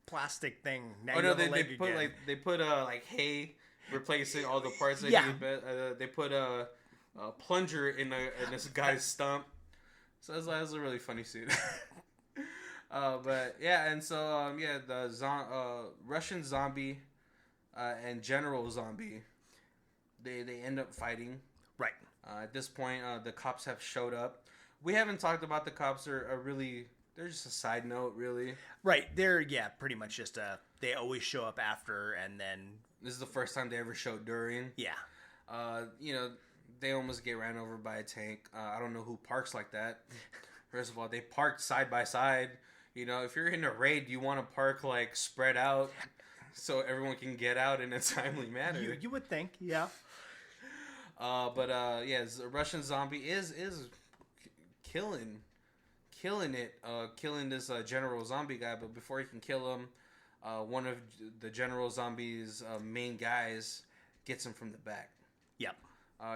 plastic thing. Now they put hay replacing all the parts. They put a plunger in this guy's stump. So that was a really funny scene. But yeah, and so the Russian zombie and General Zombie, they end up fighting. Right. At this point, the cops have showed up. We haven't talked about the cops. Are really, they're just a side note, really. Right. They're, pretty much just they always show up after, and then... This is the first time they ever showed during. Yeah. They almost get ran over by a tank. I don't know who parks like that. First of all, they parked side by side. If you're in a raid, you want to park, spread out so everyone can get out in a timely manner. You would think, yeah. The Russian zombie is killing killing this General Zombie guy. But before he can kill him, one of the General Zombie's main guys gets him from the back. Yep.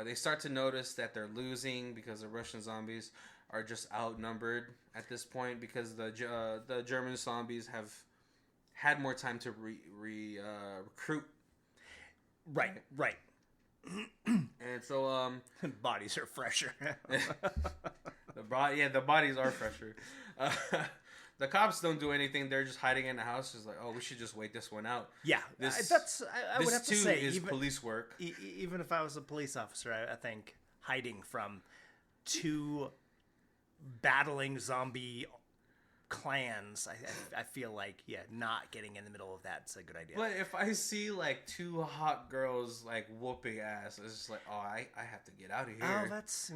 They start to notice that they're losing because the Russian zombies are just outnumbered at this point because the German zombies have had more time to recruit. Right. And so bodies are fresher. the bodies are fresher. The cops don't do anything. They're just hiding in the house. Just like, oh, we should just wait this one out. Yeah, I would have to say is police work. Even if I was a police officer, I think hiding from two battling zombie clans, I feel like, not getting in the middle of that's a good idea. But if I see like two hot girls like whooping ass, it's just like, oh, I have to get out of here. Oh, that's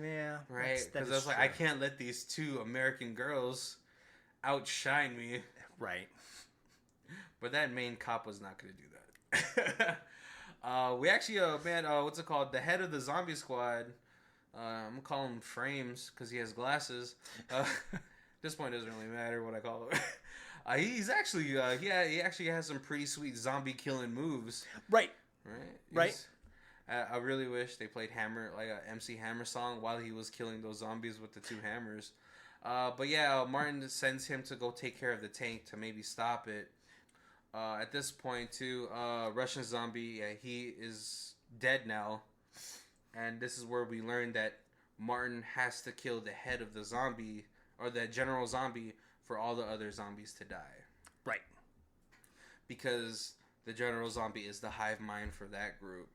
right. Because I was like, I can't let these two American girls outshine me. Right. But that main cop was not going to do that. We actually, what's it called? The head of the zombie squad. I'm gonna call him Frames because he has glasses. At this point, it doesn't really matter what I call him. He's actually, he actually has some pretty sweet zombie killing moves. Right. I really wish they played Hammer, like a MC Hammer song, while he was killing those zombies with the two hammers. But yeah, Martin sends him to go take care of the tank to maybe stop it. At this point, too, Russian zombie, he is dead now. And this is where we learn that Martin has to kill the head of the zombie, or the general zombie, for all the other zombies to die. Right. Because the general zombie is the hive mind for that group.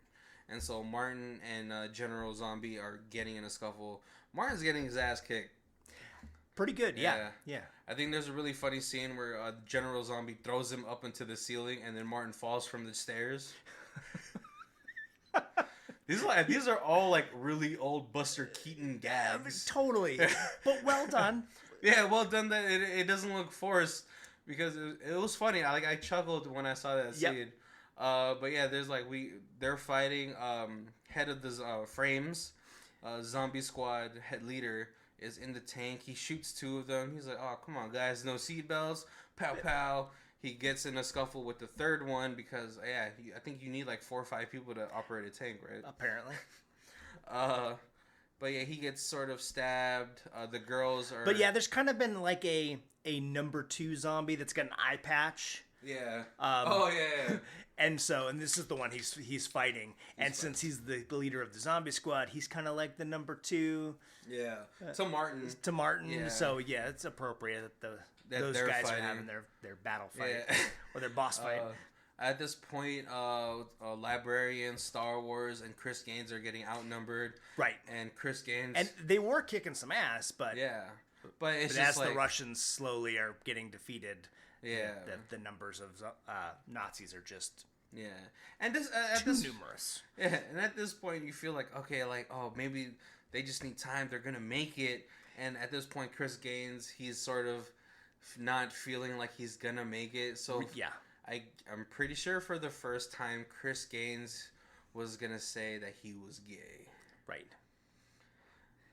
And so Martin and General Zombie are getting in a scuffle. Martin's getting his ass kicked. Pretty good, yeah. I think there's a really funny scene where General Zombie throws him up into the ceiling, and then Martin falls from the stairs. These are all like really old Buster Keaton gags. Totally, but well done. Yeah, well done. That it doesn't look forced because it was funny. I chuckled when I saw that scene. But yeah, they're fighting. Head of the Frames, zombie squad head leader is in the tank. He shoots two of them. He's like, "Oh, come on, guys, no seatbelts." Pow pow. He gets in a scuffle with the third one because I think you need like 4 or 5 people to operate a tank, right? Apparently. But yeah, he gets sort of stabbed. The girls are. But yeah, there's kind of been like a number 2 zombie that's got an eye patch. Yeah. Yeah. And this is the one he's fighting. Since he's the leader of the zombie squad, he's kind of like the number 2. Yeah. To Martin. Yeah. So yeah, it's appropriate that those guys fighting. Are having their battle fight or their boss fight. At this point, Librarian, Star Wars, and Chris Gaines are getting outnumbered. Right. And Chris Gaines... And they were kicking some ass, but... Yeah. But it's just as the Russians slowly are getting defeated, yeah, the numbers of Nazis are just... Yeah. And this... numerous. Yeah, and at this point, you feel like, okay, like, oh, maybe they just need time. They're going to make it. And at this point, Chris Gaines, he's sort of not feeling like he's going to make it. So... Yeah. I'm pretty sure for the first time, Chris Gaines was going to say that he was gay. Right.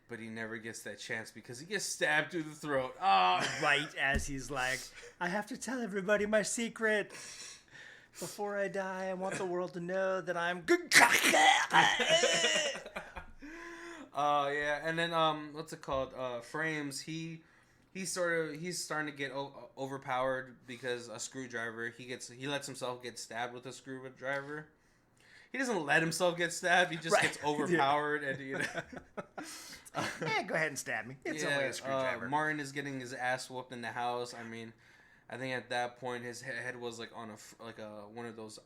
But he never gets that chance because he gets stabbed through the throat. Oh. Right as he's like, I have to tell everybody my secret. Before I die, I want the world to know that I'm good. Yeah. And then, what's it called? Frames, He's starting to get overpowered because a screwdriver. He lets himself get stabbed with a screwdriver. He doesn't let himself get stabbed. He just gets overpowered and go ahead and stab me. It's only a screwdriver. Martin is getting his ass whooped in the house. I mean, I think at that point his head was like on one of those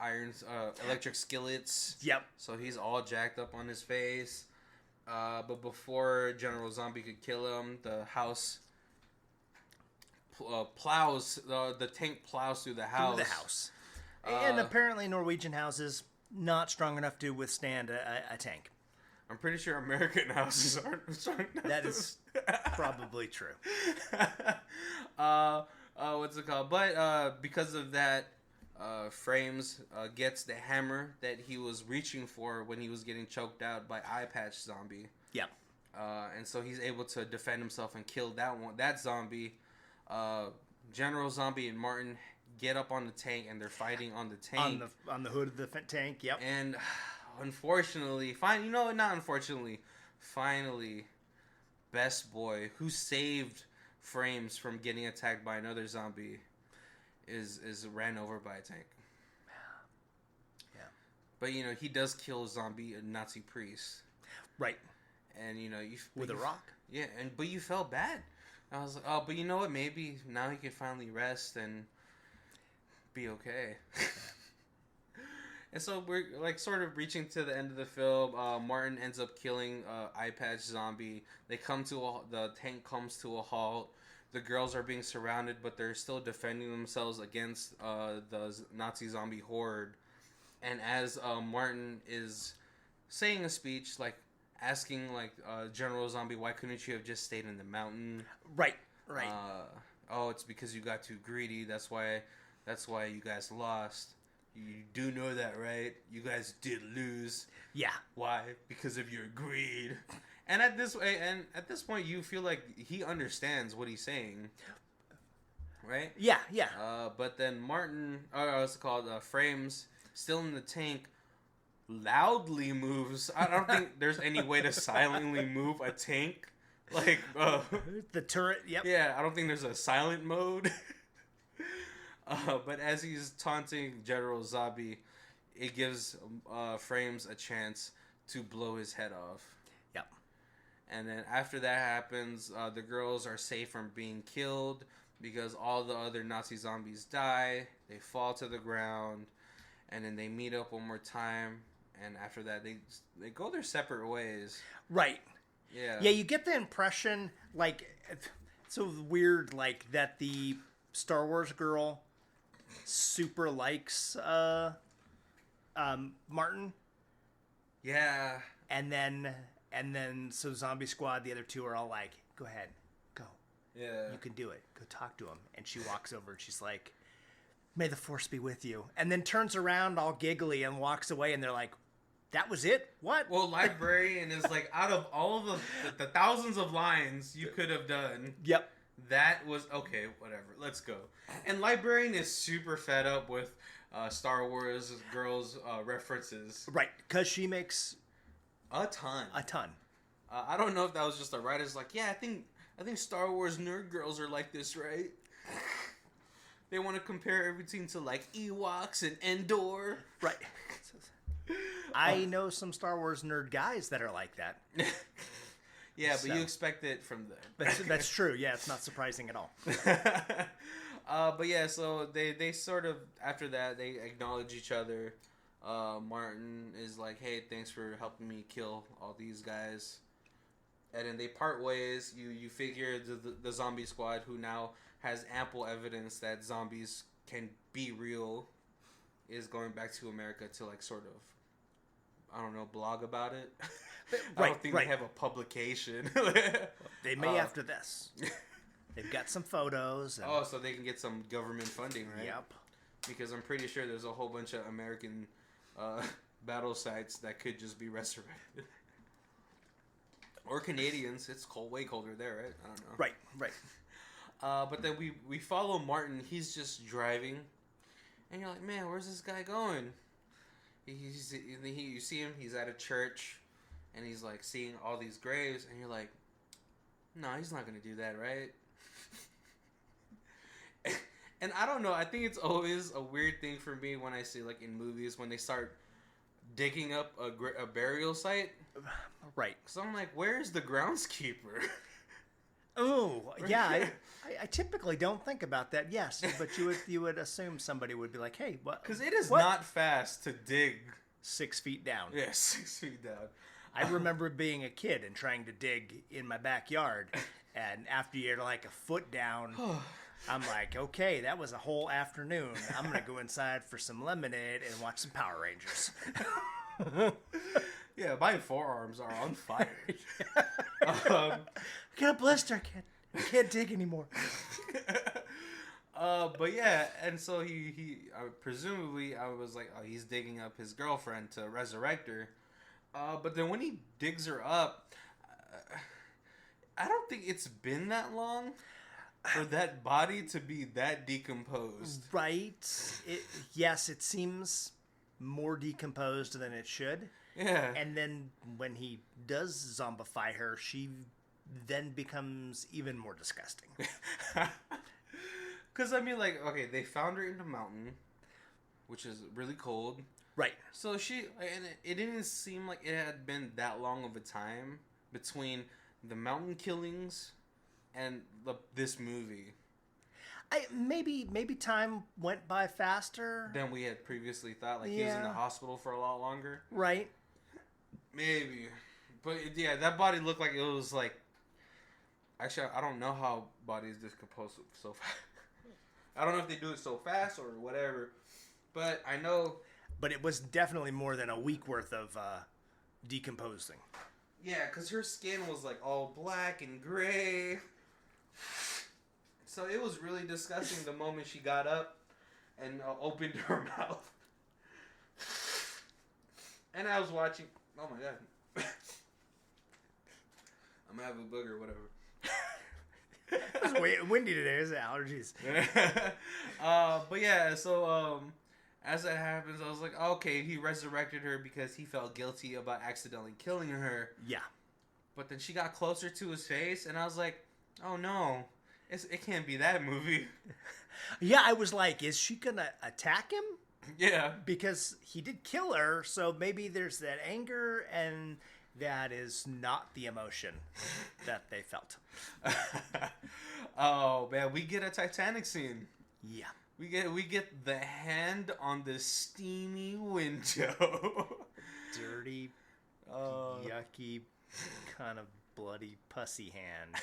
electric skillets. Yep. So he's all jacked up on his face. But before General Zombie could kill him, the house. The tank plows through the house. And apparently Norwegian houses not strong enough to withstand a tank. I'm pretty sure American houses aren't strong enough. That is probably true. What's it called? But because of that, Frames gets the hammer that he was reaching for when he was getting choked out by Eye Patch Zombie. Yeah. And so he's able to defend himself and kill that zombie. General Zombie and Martin get up on the tank, and they're fighting on the tank. On the hood of the tank, yep. And unfortunately, finally, Best Boy, who saved Frames from getting attacked by another zombie, is ran over by a tank. Yeah. But he does kill a Nazi priest. Right. And with a rock. Yeah, but you felt bad. I was like, oh, but you know what? Maybe now he can finally rest and be okay. And so we're like sort of reaching to the end of the film. Martin ends up killing Eye Patch Zombie. The tank comes to a halt. The girls are being surrounded, but they're still defending themselves against the Nazi zombie horde. And as Martin is saying a speech, like asking General Zombie, why couldn't you have just stayed in the mountain? Right. Oh, it's because you got too greedy. That's why you guys lost. You do know that, right? You guys did lose. Yeah. Why? Because of your greed. And at this point, you feel like he understands what he's saying, right? Yeah. But then Martin, what's it called? Frames, still in the tank, loudly moves. I don't think there's any way to silently move a tank. Like the turret. Yep. Yeah, I don't think there's a silent mode. But as he's taunting General Zombie, it gives Frames a chance to blow his head off. Yep. And then after that happens, the girls are safe from being killed because all the other Nazi zombies die. They fall to the ground, and then they meet up one more time. And after that, they go their separate ways. Right. Yeah. Yeah, you get the impression, like, it's so weird, like, that the Star Wars girl super likes Martin. Yeah. And then so Zombie Squad, the other two are all like, go ahead, go. Yeah. You can do it. Go talk to him. And she walks over and she's like, may the force be with you. And then turns around all giggly and walks away, and they're like, that was it? What? Well, Librarian is like, out of all of the thousands of lines you could have done. Yep. That was, okay, whatever. Let's go. And Librarian is super fed up with Star Wars girls references. Right, because she makes a ton. I don't know if that was just the writers like, yeah, I think Star Wars nerd girls are like this, right? They want to compare everything to like Ewoks and Endor. Right. I know some Star Wars nerd guys that are like that. Yeah, but you expect it from them. That's true. Yeah, it's not surprising at all. But yeah, so they sort of, after that, they acknowledge each other. Martin is like, hey, thanks for helping me kill all these guys. And then they part ways. You figure the zombie squad, who now has ample evidence that zombies can be real, is going back to America to like sort of, I don't know, blog about it. I don't think they have a publication. They may after this. They've got some photos. And... so they can get some government funding, right? Yep. Because I'm pretty sure there's a whole bunch of American battle sites that could just be resurrected. Or Canadians. It's way colder there, right? I don't know. Right. But then we follow Martin. He's just driving. And you're like, man, where's this guy going? You see him, he's at a church. And he's like seeing all these graves. And you're like, no, he's not going to do that, right? And I don't know. I think it's always a weird thing for me when I see, like, in movies, when they start digging up a burial site. Right. So I'm like, where's the groundskeeper? Oh, yeah. I typically don't think about that. Yes, but you would assume somebody would be like, hey, what? Because it is not fast to dig 6 feet down. Yeah, 6 feet down. I remember being a kid and trying to dig in my backyard, and after you're like a foot down, I'm like, okay, that was a whole afternoon. I'm going to go inside for some lemonade and watch some Power Rangers. Yeah, my forearms are on fire. I got a blister. I can't dig anymore. But yeah, and so he presumably, I was like, oh, he's digging up his girlfriend to resurrect her. But then when he digs her up, I don't think it's been that long for that body to be that decomposed. Right. Yes, it seems more decomposed than it should. Yeah. And then when he does zombify her, she then becomes even more disgusting. Because, I mean, like, okay, they found her in the mountain, which is really cold. Right. So and it didn't seem like it had been that long of a time between the mountain killings and this movie. Maybe time went by faster Than we had previously thought. Like, he was in the hospital for a lot longer. Right. Maybe. But, yeah, that body looked like it was, like... Actually, I don't know how bodies decompose so fast. I don't know if they do it so fast or whatever. But I know... But it was definitely more than a week worth of decomposing. Yeah, because her skin was, like, all black and gray. So it was really disgusting the moment she got up and opened her mouth. And I was watching... Oh, my God. I'm going to have a booger, whatever. It's windy today. It's allergies. But yeah, so as that happens, I was like, okay, he resurrected her because he felt guilty about accidentally killing her. Yeah. But then she got closer to his face, and I was like, oh no, it can't be that movie. Yeah, I was like, is she gonna attack him? Yeah. Because he did kill her, so maybe there's that anger, and that is not the emotion that they felt. Oh man, we get a Titanic scene. Yeah. We get the hand on the steamy window. Dirty, yucky, kind of bloody pussy hand.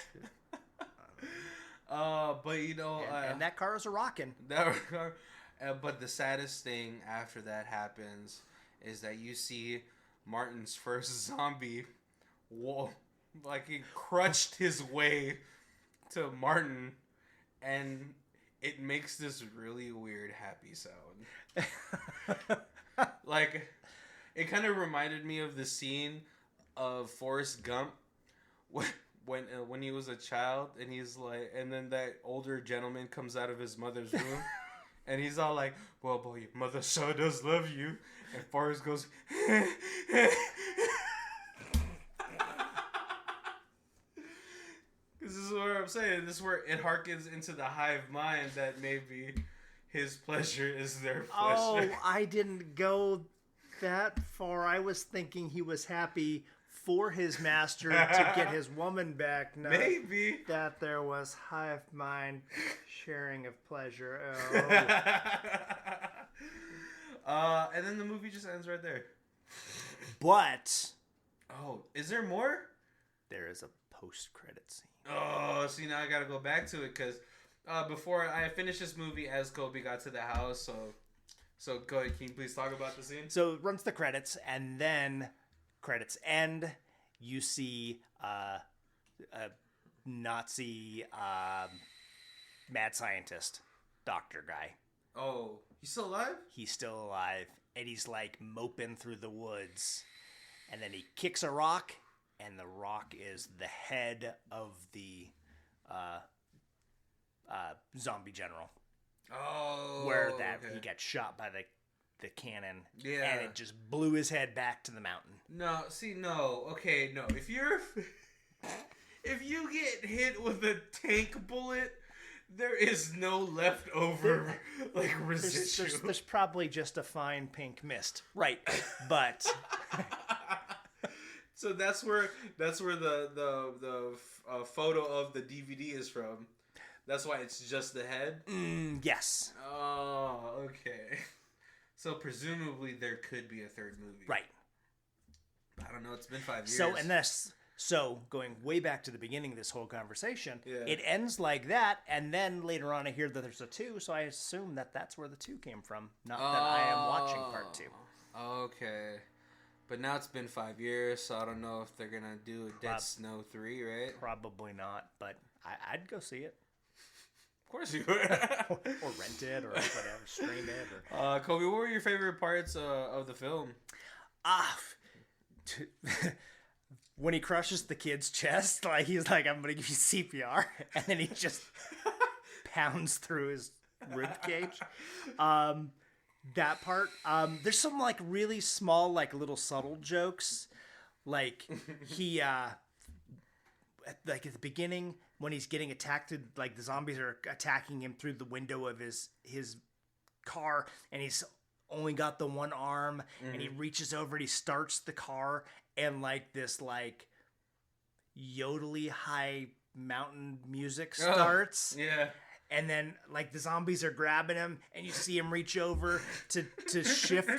But you know, and that car is a rockin'. But the saddest thing after that happens is that you see Martin's first zombie, like he crutched his way to Martin, and it makes this really weird happy sound. Like, it kind of reminded me of the scene of Forrest Gump when he was a child, and he's like, and then that older gentleman comes out of his mother's room, and he's all like, "Well, boy, your mother sure does love you," and Forrest goes, This is what I'm saying. This is where it harkens into the hive mind that maybe his pleasure is their pleasure. Oh, I didn't go that far. I was thinking he was happy for his master to get his woman back. No, maybe. That there was hive mind sharing of pleasure. Oh. And then the movie just ends right there. But... Oh, is there more? There is a post-credit scene. Oh, see, now I gotta go back to it, because before I finished this movie as Kobe got to the house, so go ahead, can you please talk about the scene? So it runs the credits, and then credits end, you see a Nazi mad scientist, doctor guy. Oh, he's still alive? He's still alive, and he's like moping through the woods, and then he kicks a rock, and the rock is the head of the zombie general. Oh, where he got shot by the cannon. Yeah, and it just blew his head back to the mountain. No, see, no, okay, no. If you get hit with a tank bullet, there is no leftover like residual. There's probably just a fine pink mist, right? But. So that's where the photo of the DVD is from. That's why it's just the head? Yes. Oh, okay. So presumably there could be a third movie. Right. I don't know, it's been 5 years. So going way back to the beginning of this whole conversation, yeah. It ends like that, and then later on I hear that there's a 2, so I assume that that's where the 2 came from, not that I am watching part 2. Okay. But now it's been 5 years, so I don't know if they're going to do a Dead Snow 3, right? Probably not, but I'd go see it. Of course you would. Or rent it, or whatever, stream it. Or... Kobe, what were your favorite parts of the film? when he crushes the kid's chest, like he's like, I'm gonna give you CPR, and then he just pounds through his rib cage. That part. There's some like really small, like little subtle jokes. Like he like at the beginning when he's getting attacked, like the zombies are attacking him through the window of his car, and he's only got the one arm, and he reaches over and he starts the car, and like this like yodely high mountain music starts. Yeah. And then, like, the zombies are grabbing him, and you see him reach over to shift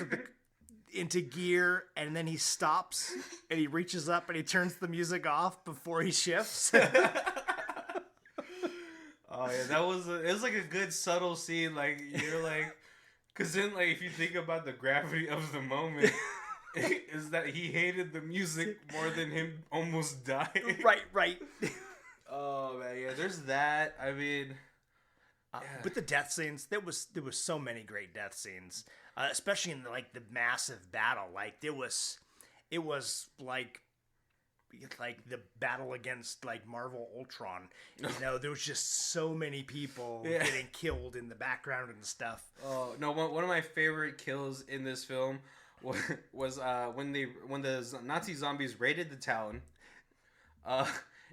into gear, and then he stops, and he reaches up, and he turns the music off before he shifts. Oh, yeah, it was like a good subtle scene, like, you're like, because then, like, if you think about the gravity of the moment, is that he hated the music more than him almost dying. Right. Oh, man, yeah, there's that, I mean... But the death scenes, there was so many great death scenes, especially in like the massive battle. Like it was like the battle against like Marvel Ultron. You know, there was just so many people getting killed in the background and stuff. Oh no! One of my favorite kills in this film was when the Nazi zombies raided the town.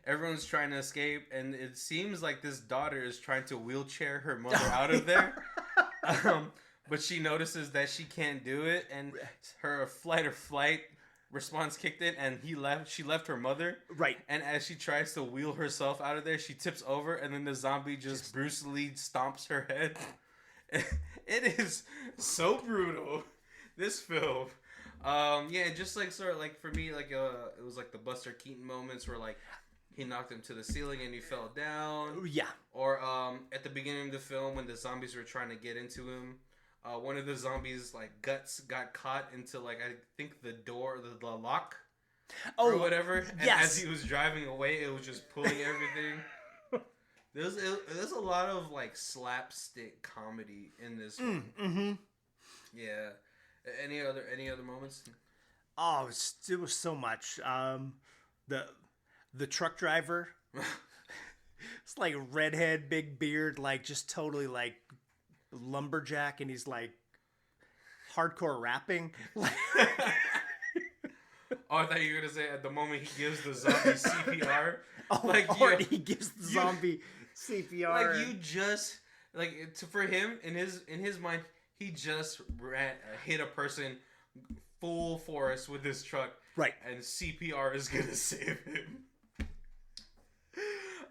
Everyone's trying to escape, and it seems like this daughter is trying to wheelchair her mother out of there. But she notices that she can't do it, and her fight or flight response kicked in, and she left her mother. Right. And as she tries to wheel herself out of there, she tips over, and then the zombie just Bruce Lee stomps her head. It is so brutal, this film. Yeah, just like sort of like for me, like it was like the Buster Keaton moments where like he knocked him to the ceiling and he fell down. Yeah. Or at the beginning of the film when the zombies were trying to get into him, one of the zombies like guts got caught into like I think the door, the lock, or whatever. And as he was driving away, it was just pulling everything. There's a lot of like slapstick comedy in this one. Mm-hmm. Yeah. Any other moments? Oh, it was so much. The truck driver, it's like redhead, big beard, like just totally like lumberjack, and he's like hardcore rapping. Oh, I thought you were gonna say at the moment he gives the zombie CPR. He gives the zombie CPR. Like you just for him in his mind, he just hit a person full force with his truck. Right. And CPR is gonna save him.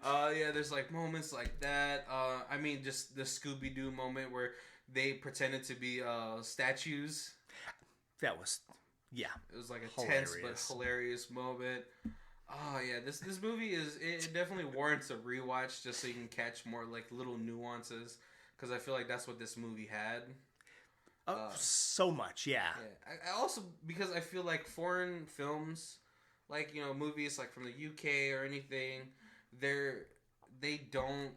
Yeah, there's like moments like that. I mean, just the Scooby-Doo moment where they pretended to be statues. That was, yeah. It was like a tense but hilarious moment. Oh yeah, this movie it definitely warrants a rewatch just so you can catch more like little nuances, because I feel like that's what this movie had. So much, yeah. I also, because I feel like foreign films, like, you know, movies like from the UK or anything, they don't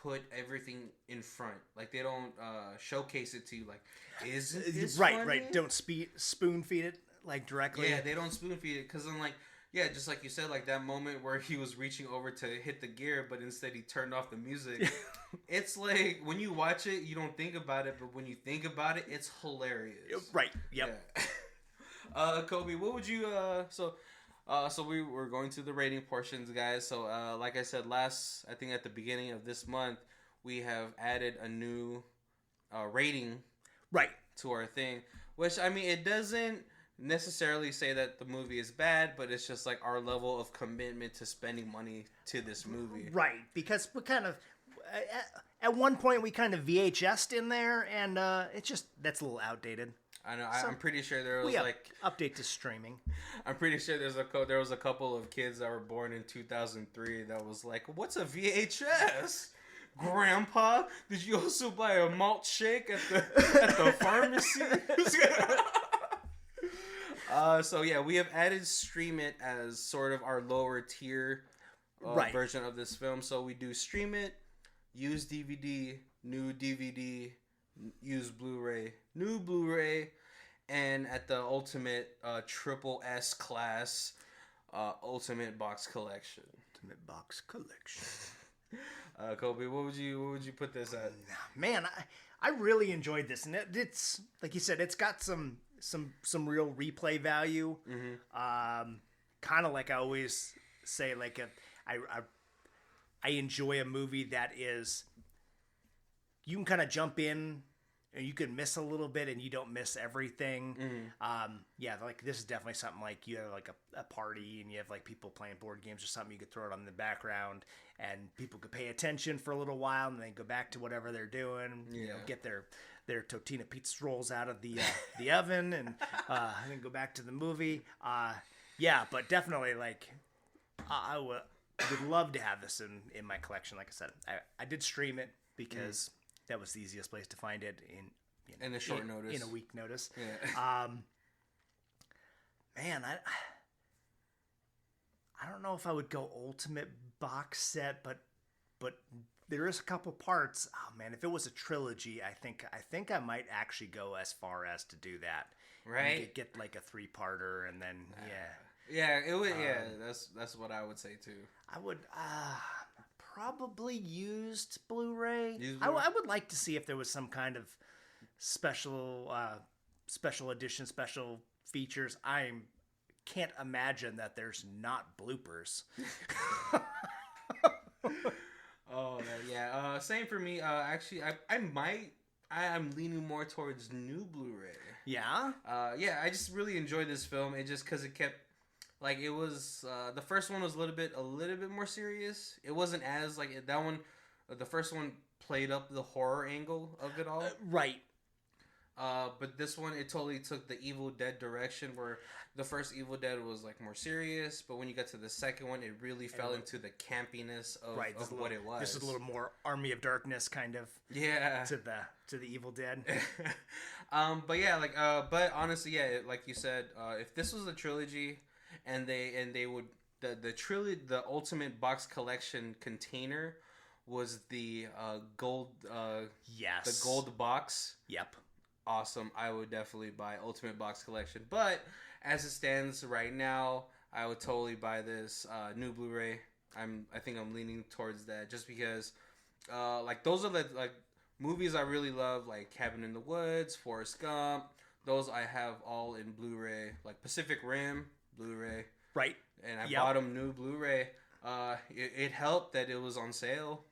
put everything in front. Like, they don't showcase it to you. Like, isn't this funny? Right. Don't spoon feed it like directly. Yeah, they don't spoon feed it, because I'm like, yeah, just like you said, like that moment where he was reaching over to hit the gear, but instead he turned off the music. It's like, when you watch it, you don't think about it, but when you think about it, it's hilarious. Right. Yep. Yeah. Kobe, what would you, so we were going to the rating portions, guys. So, like I said I think at the beginning of this month, we have added a new rating to our thing, which, I mean, it doesn't necessarily say that the movie is bad, but it's just like our level of commitment to spending money to this movie. Right, because we kind of, at one point we kind of VHS'd in there, and that's a little outdated. I know. So I'm pretty sure there was update to streaming. I'm pretty sure there was a couple of kids that were born in 2003 that was like, "What's a VHS? Grandpa, did you also buy a malt shake at the pharmacy?" So yeah, we have added Stream It as sort of our lower tier version of this film. So we do Stream It, use DVD, new DVD, use Blu-ray, new Blu-ray, and at the ultimate triple S class, Ultimate Box Collection. Ultimate Box Collection. Kobe, what would you put this at? Man, I really enjoyed this, and it's like you said, it's got some real replay value. Mm-hmm. Kind of like I always say, like I enjoy a movie that is, you can kind of jump in and you can miss a little bit and you don't miss everything. Yeah, like this is definitely something like you have like a party and you have like people playing board games or something. You could throw it on in the background and people could pay attention for a little while and then go back to whatever they're doing. You know, get their Totino pizza rolls out of the oven and then go back to the movie. Yeah, but definitely like I would love to have this in my collection. Like I said, I did stream it because that was the easiest place to find it in a short notice. In a week notice. Yeah. Man, I don't know if I would go ultimate box set, but there is a couple parts. Oh man, if it was a trilogy, I think I might actually go as far as to do that. Right. You get like a 3-parter and then Yeah, it would. That's what I would say too. I would probably used Blu-ray. Used I Blu-ray? would like to see if there was some kind of special edition, special features. I can't imagine that there's not bloopers. Oh yeah. Same for me. Actually, I'm leaning more towards new Blu-ray. Yeah. Yeah. I just really enjoyed this film. It just because it kept. Like it was, the first one was a little bit more serious. It wasn't as like that one. The first one played up the horror angle of it all, right? But this one, it totally took the Evil Dead direction, where the first Evil Dead was like more serious, but when you got to the second one, it really fell into the campiness of what it was. This is a little more Army of Darkness kind of. Yeah. To the Evil Dead. But yeah, like, but honestly, yeah, like you said, if this was a trilogy. And they would the trilogy, the Ultimate Box Collection container was the gold yes, the gold box. Yep. Awesome. I would definitely buy Ultimate Box Collection. But as it stands right now, I would totally buy this new Blu-ray. I think I'm leaning towards that just because like those are the like movies I really love, like Cabin in the Woods, Forrest Gump. Those I have all in Blu-ray, like Pacific Rim. Blu-ray, right? And I bought them new Blu-ray. It helped that it was on sale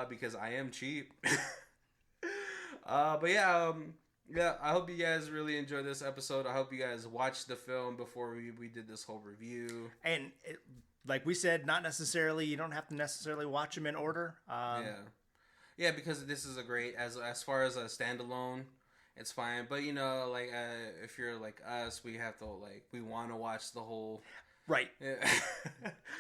because I am cheap. But yeah, I hope you guys really enjoyed this episode. I hope you guys watched the film before we did this whole review. And like we said, not necessarily. You don't have to necessarily watch them in order. Yeah, because this is a great as far as a standalone. It's fine, but you know, like if you're like us, we have to we want to watch the whole. Right. Yeah.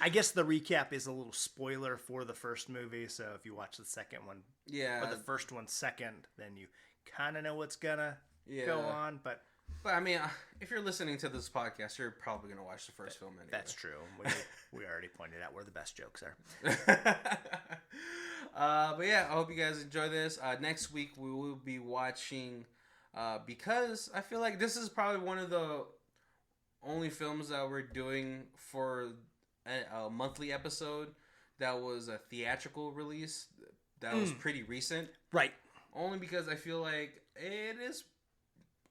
I guess the recap is a little spoiler for the first movie, so if you watch the second one, or the first one second, then you kind of know what's gonna go on. But I mean, if you're listening to this podcast, you're probably gonna watch the first film anyway. That's true. We already pointed out where the best jokes are. But yeah, I hope you guys enjoy this. Next week we will be watching. Because I feel like this is probably one of the only films that we're doing for a monthly episode that was a theatrical release that was pretty recent. Right. Only because I feel like it is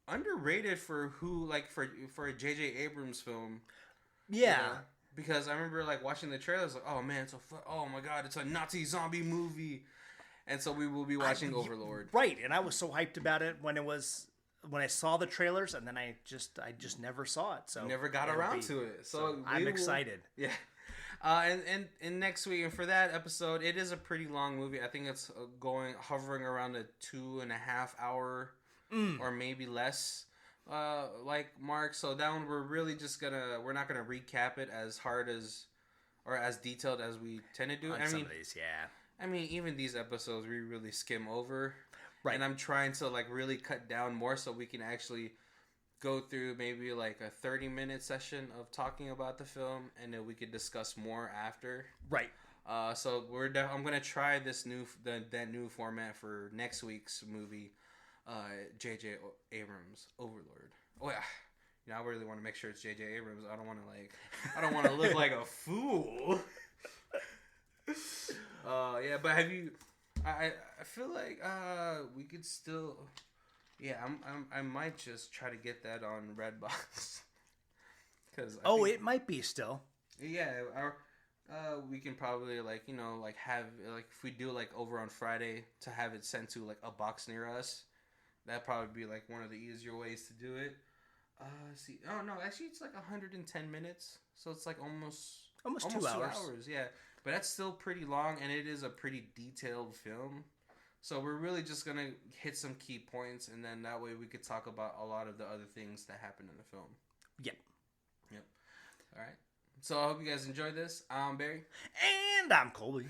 underrated for for a J.J. Abrams film. Yeah. You know? Because I remember watching the trailers, oh man, oh my god, it's a Nazi zombie movie. And so we will be watching Overlord. Right, and I was so hyped about it when I saw the trailers, and then I just never saw it. So never got around to it. So I'm excited. Yeah. And next week, and for that episode, it is a pretty long movie. I think it's hovering around a 2.5 hour or maybe less mark. So that one we're not gonna recap it as hard as or as detailed as we tend to do. Some of these, yeah. I mean, even these episodes, we really skim over. Right. And I'm trying to, really cut down more so we can actually go through maybe, a 30-minute session of talking about the film, and then we could discuss more after. Right. So I'm going to try that new format for next week's movie, J.J. Abrams' Overlord. Oh, yeah. I really want to make sure it's J.J. Abrams. I don't want to look like a fool. Yeah, but have you? I feel like we could still. Yeah, I might just try to get that on Redbox. Cause it might be still. Yeah, we can probably have if we do over on Friday to have it sent to a box near us. That'd probably be one of the easier ways to do it. See, oh no, actually it's 110 minutes, so it's almost 2 hours. Yeah, but that's still pretty long, and it is a pretty detailed film. So we're really just gonna hit some key points, and then that way we could talk about a lot of the other things that happen in the film. Yep. All right. So I hope you guys enjoyed this. I'm Barry. And I'm Colby.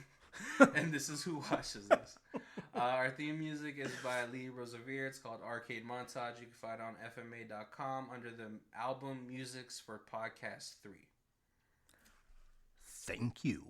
And this is Who Watches This. Our theme music is by Lee Rosevere. It's called Arcade Montage. You can find it on FMA.com under the album Musics for Podcast 3. Thank you.